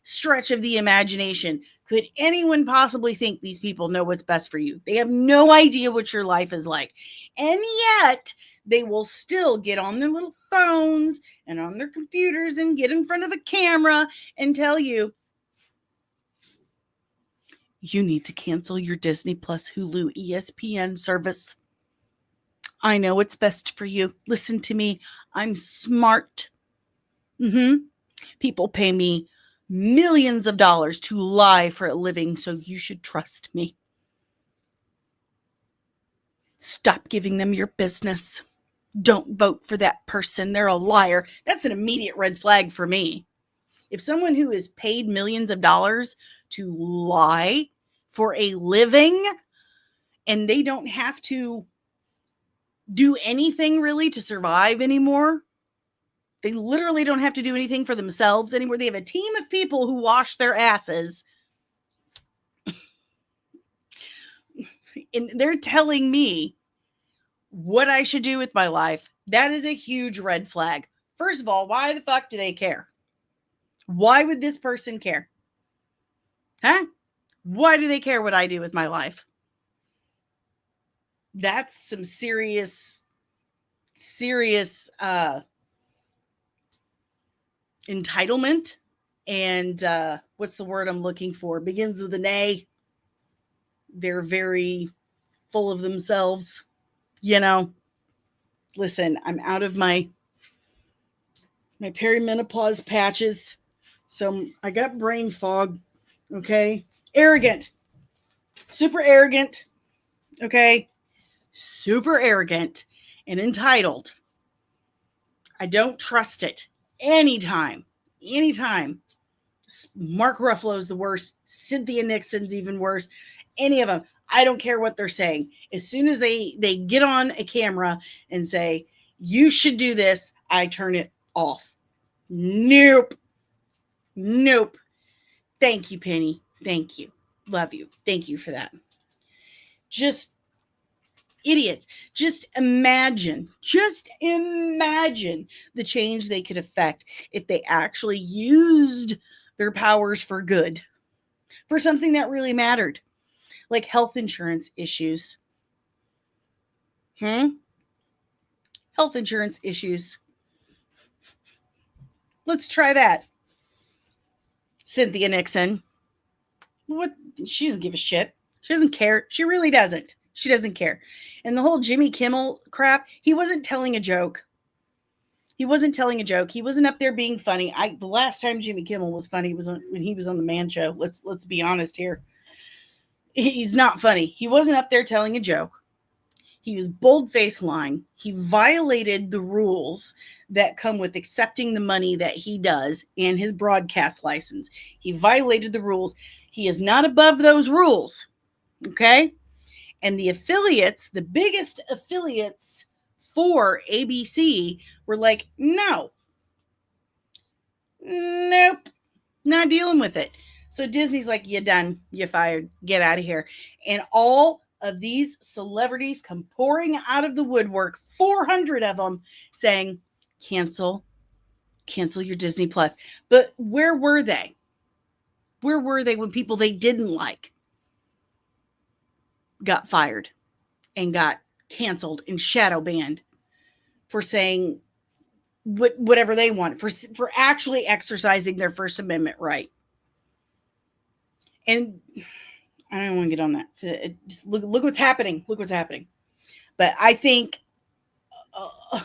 stretch of the imagination could anyone possibly think these people know what's best for you? They have no idea what your life is like. And yet they will still get on their little phones and on their computers and get in front of a camera and tell you, you need to cancel your Disney Plus, Hulu, ESPN service. I know what's best for you. Listen to me. I'm smart. People pay me millions of dollars to lie for a living, so you should trust me. Stop giving them your business. Don't vote for that person. They're a liar. That's an immediate red flag for me. If someone who is paid millions of dollars to lie for a living and they don't have to do anything really to survive anymore, they literally don't have to do anything for themselves anymore. They have a team of people who wash their asses. And they're telling me what I should do with my life. That is a huge red flag. First of all, why the fuck do they care? Why would this person care? Huh? Why do they care what I do with my life? That's some serious entitlement. And what's the word I'm looking for? Begins with an A. They're very full of themselves. You know, listen, I'm out of my perimenopause patches. So I got brain fog. Okay. Arrogant. Super arrogant. Okay. Super arrogant and entitled. I don't trust it. Anytime. Mark Ruffalo's the worst. Cynthia Nixon's even worse. Any of them. I don't care what they're saying. As soon as they get on a camera and say, you should do this, I turn it off. Nope. Thank you, Penny. Thank you. Love you. Thank you for that. Just idiots. Just imagine the change they could affect if they actually used their powers for good, for something that really mattered, like health insurance issues. Health insurance issues. Let's try that. Cynthia Nixon. What? She doesn't give a shit. She doesn't care. She really doesn't. She doesn't care. And the whole Jimmy Kimmel crap, he wasn't telling a joke. He wasn't telling a joke. He wasn't up there being funny. The last time Jimmy Kimmel was funny was when he was on the Man Show. Let's be honest here. He's not funny. He wasn't up there telling a joke. He was bold-faced lying. He violated the rules that come with accepting the money that he does and his broadcast license. He violated the rules. He is not above those rules. Okay? And the affiliates, the biggest affiliates for ABC were like, nope, not dealing with it. So Disney's like, you're done. You're fired. Get out of here. And all of these celebrities come pouring out of the woodwork, 400 of them, saying, cancel your Disney Plus. But where were they? Where were they when people they didn't like got fired and got canceled and shadow banned for saying whatever they want, for actually exercising their First Amendment right? And I don't want to get on that. Just look what's happening. Look what's happening. But I think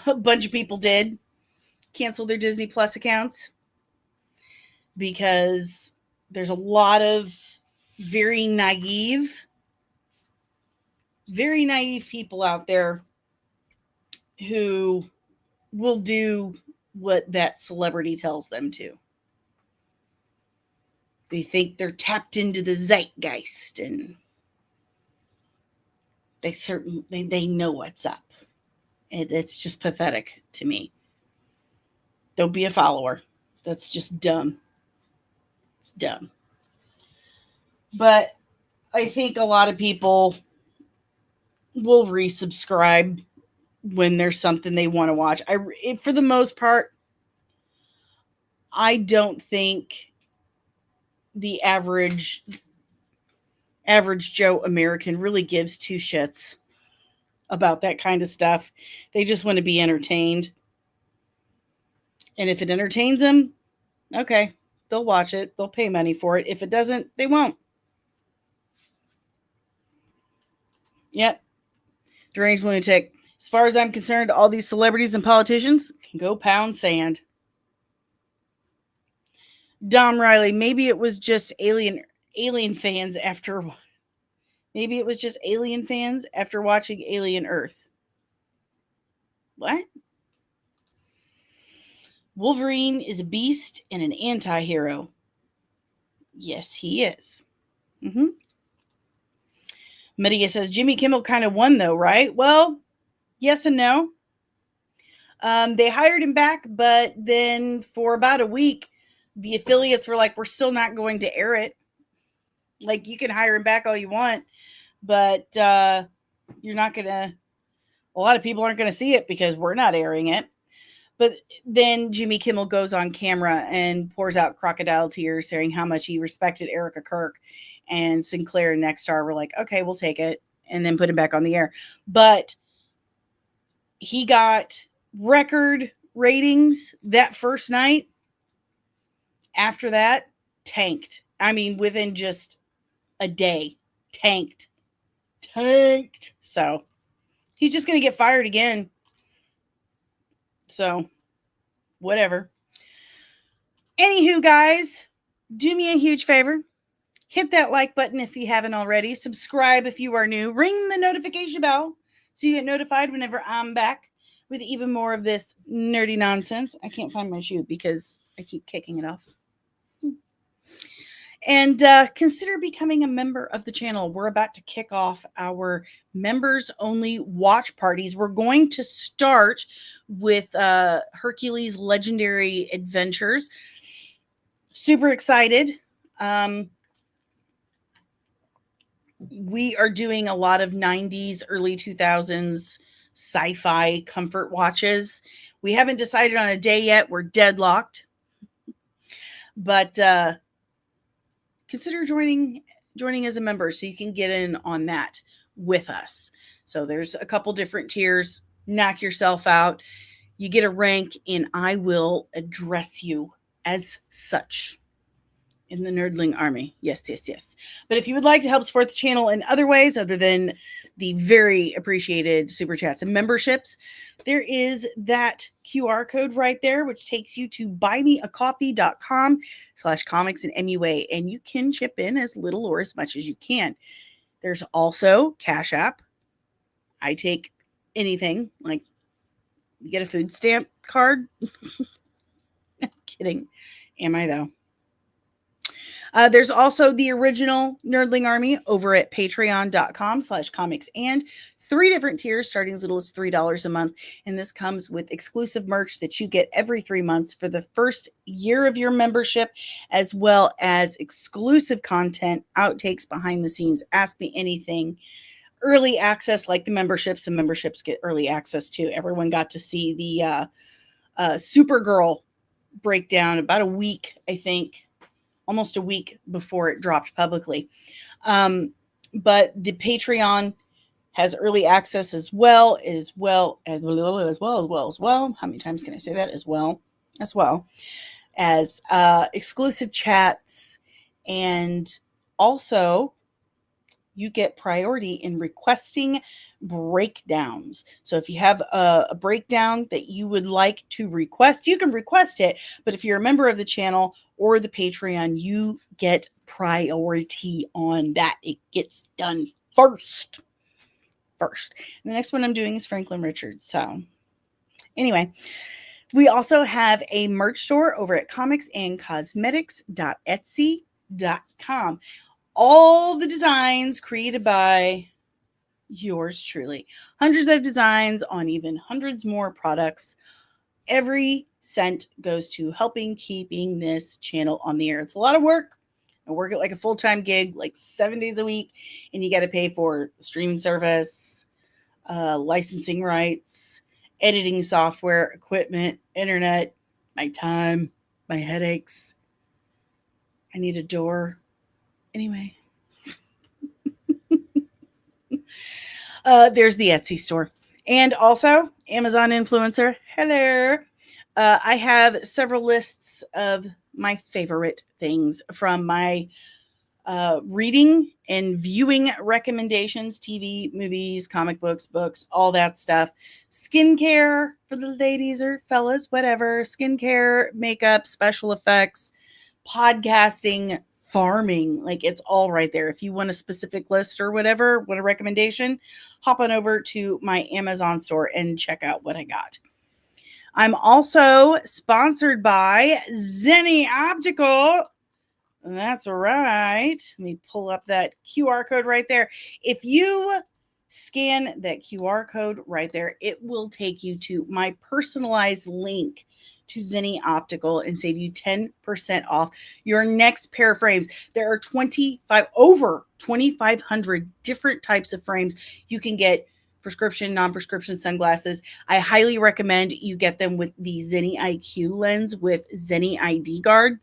a bunch of people did cancel their Disney Plus accounts because there's a lot of very naive people out there who will do what that celebrity tells them to. They think they're tapped into the zeitgeist and they know what's up. And it's just pathetic to me. Don't be a follower. That's just dumb. It's dumb. But I think a lot of people will resubscribe when there's something they want to watch. For the most part, I don't think the average Joe American really gives two shits about that kind of stuff. They just want to be entertained. And if it entertains them, okay, they'll watch it. They'll pay money for it. If it doesn't, they won't. Yep. Deranged lunatic. As far as I'm concerned, all these celebrities and politicians can go pound sand. Dom Riley, maybe it was just alien fans after watching Alien Earth. What? Wolverine is a beast and an anti-hero. Yes, he is. Medea says, Jimmy Kimmel kind of won though, right? Well, yes and no. They hired him back, but then for about a week, the affiliates were like, we're still not going to air it. Like, you can hire him back all you want, but you're not going to, a lot of people aren't going to see it because we're not airing it. But then Jimmy Kimmel goes on camera and pours out crocodile tears saying how much he respected Erica Kirk, and Sinclair and Nexstar were like, okay, we'll take it, and then put him back on the air. But he got record ratings that first night. After that, tanked. I mean, within just a day, tanked. So he's just going to get fired again. So whatever. Anywho, guys, do me a huge favor. Hit that like button if you haven't already. Subscribe if you are new. Ring the notification bell so you get notified whenever I'm back with even more of this nerdy nonsense. I can't find my shoe because I keep kicking it off. And consider becoming a member of the channel. We're about to kick off our members-only watch parties. We're going to start with Hercules' Legendary Adventures. Super excited. We are doing a lot of 90s, early 2000s sci-fi comfort watches. We haven't decided on a day yet. We're deadlocked. But consider joining as a member so you can get in on that with us. So there's a couple different tiers. Knock yourself out. You get a rank, and I will address you as such. in the nerdling army. Yes, yes, yes. But if you would like to help support the channel in other ways other than the very appreciated super chats and memberships, there is that QR code right there, which takes you to buymeacoffee.com/comics and MUA, and you can chip in as little or as much as you can. There's also Cash App. I take anything, like you get a food stamp card. Kidding. Am I though? There's also the original Nerdling Army over at patreon.com/comics and 3 different tiers starting as little as $3 a month. And this comes with exclusive merch that you get every 3 months for the first year of your membership, as well as exclusive content, outtakes, behind the scenes, Ask Me Anything, early access like the memberships. The memberships get early access too. Everyone got to see the Supergirl breakdown about a week, I think, almost a week before it dropped publicly. But the Patreon has early access as well. How many times can I say that? As well as exclusive chats, and also you get priority in requesting breakdowns. So if you have a breakdown that you would like to request, you can request it. But if you're a member of the channel or the Patreon, you get priority on that. It gets done first. And the next one I'm doing is Franklin Richards. So anyway, we also have a merch store over at comicsandcosmetics.etsy.com. All the designs created by yours truly. Hundreds of designs on even hundreds more products. Every cent goes to helping keeping this channel on the air. It's a lot of work. I work at like a full-time gig, like 7 days a week, and you got to pay for streaming service, licensing rights, editing software, equipment, internet, my time, my headaches. I need a door. Anyway. There's the Etsy store. And also Amazon influencer. Hello. I have several lists of my favorite things from my reading and viewing recommendations, TV, movies, comic books, all that stuff. Skincare for the ladies or fellas, whatever. Skincare, makeup, special effects, podcasting, farming, like it's all right there. If you want a specific list or whatever, what a recommendation, hop on over to my Amazon store and check out what I got. I'm also sponsored by Zenni Optical. That's right. Let me pull up that QR code right there. If you scan that QR code right there, it will take you to my personalized link to Zenni Optical and save you 10% off your next pair of frames. There are over 2,500 different types of frames. You can get prescription, non-prescription sunglasses. I highly recommend you get them with the Zenni IQ lens with Zenni ID Guard.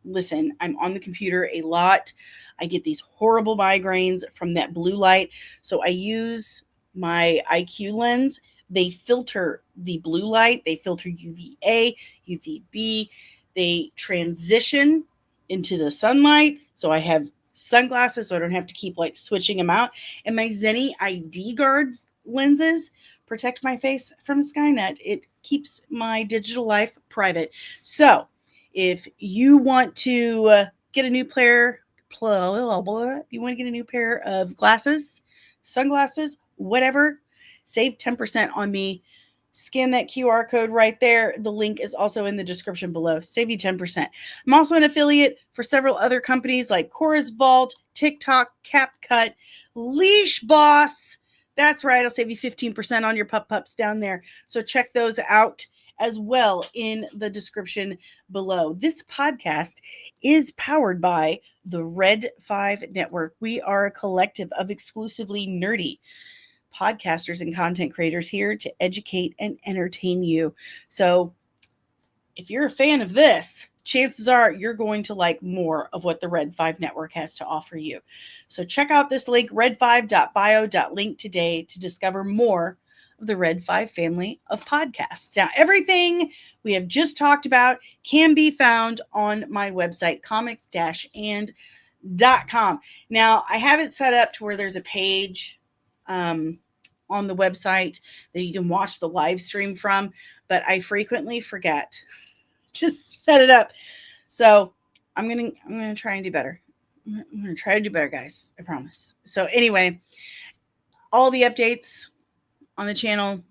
Listen, I'm on the computer a lot. I get these horrible migraines from that blue light. So I use my IQ lens. They filter the blue light. They filter UVA, UVB. They transition into the sunlight. So I have sunglasses so I don't have to keep like switching them out. And my Zenni ID Guard lenses protect my face from Skynet. It keeps my digital life private. So if you want to get a new pair, if you want to get a new pair of glasses, sunglasses, whatever, save 10% on me. Scan that QR code right there. The link is also in the description below. Save you 10%. I'm also an affiliate for several other companies like Cora's Vault, TikTok, CapCut, Leash Boss. That's right. I'll save you 15% on your pups down there. So check those out as well in the description below. This podcast is powered by the Red 5 Network. We are a collective of exclusively nerdy podcasters and content creators here to educate and entertain you. So if you're a fan of this, chances are you're going to like more of what the Red 5 Network has to offer you. So check out this link, red5.bio.link today, to discover more of the Red 5 family of podcasts. Now, everything we have just talked about can be found on my website, comics-and.com. Now, I have it set up to where there's a page on the website that you can watch the live stream from, but I frequently forget to set it up. So I'm gonna try and do better. I'm gonna try to do better, guys. I promise. So anyway, all the updates on the channel,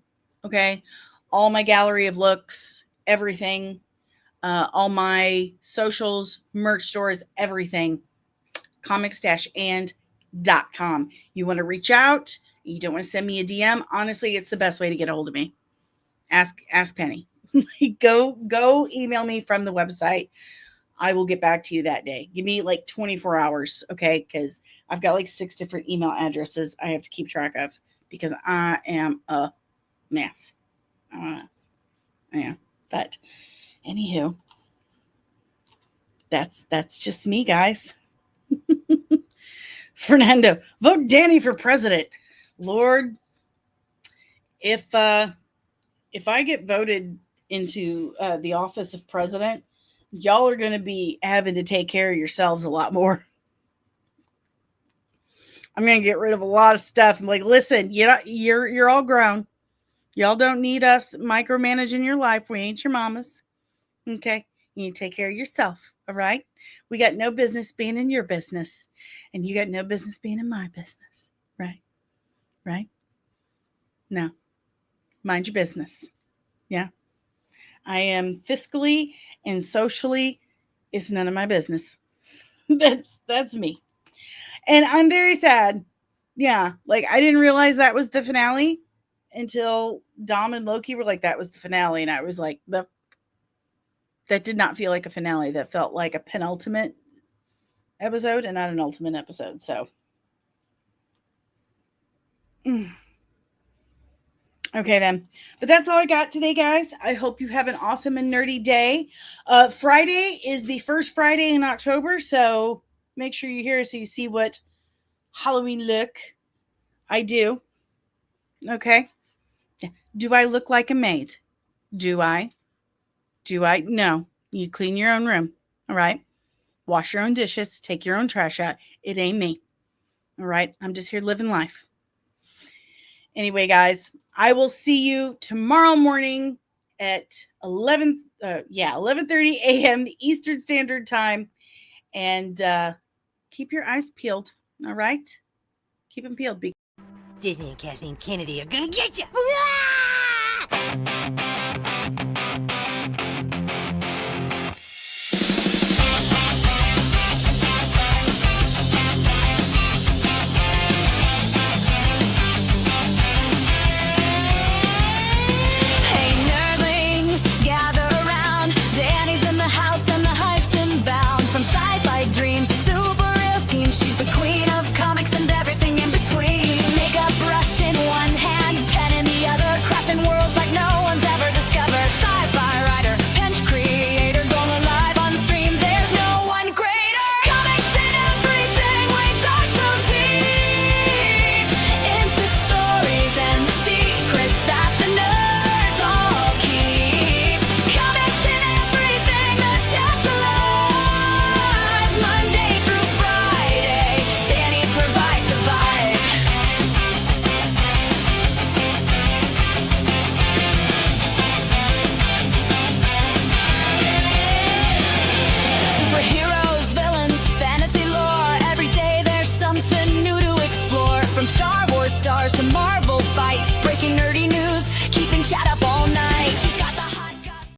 okay, all my gallery of looks, everything, all my socials, merch stores, everything, comics-and.com. You want to reach out, you don't want to send me a DM, honestly, it's the best way to get a hold of me. Ask Penny. Go email me from the website. I will get back to you that day. Give me like 24 hours, okay? Because I've got like 6 different email addresses I have to keep track of because I am a mess. Yeah, but anywho, that's just me, guys. Fernando, vote Dani for president. Lord, if I get voted into the office of president, y'all are going to be having to take care of yourselves a lot more. I'm going to get rid of a lot of stuff. I'm like, listen, you're all grown. Y'all don't need us micromanaging your life. We ain't your mamas. Okay? You need to take care of yourself. All right? We got no business being in your business. And you got no business being in my business. Right? Right? No. Mind your business. Yeah? I am fiscally and socially, it's none of my business. That's me. And I'm very sad. Yeah, like I didn't realize that was the finale until Dom and Loki were like, that was the finale. And I was like, that did not feel like a finale. That felt like a penultimate episode and not an ultimate episode. So okay, then. But that's all I got today, guys. I hope you have an awesome and nerdy day. Friday is the first Friday in October, so make sure you're here so you see what Halloween look I do. Okay? Do I look like a maid? Do I? No. You clean your own room. All right? Wash your own dishes. Take your own trash out. It ain't me. All right? I'm just here living life. Anyway, guys, I will see you tomorrow morning at 11:30 a.m. Eastern Standard Time. And keep your eyes peeled, all right? Keep them peeled. Disney and Kathleen Kennedy are gonna get you!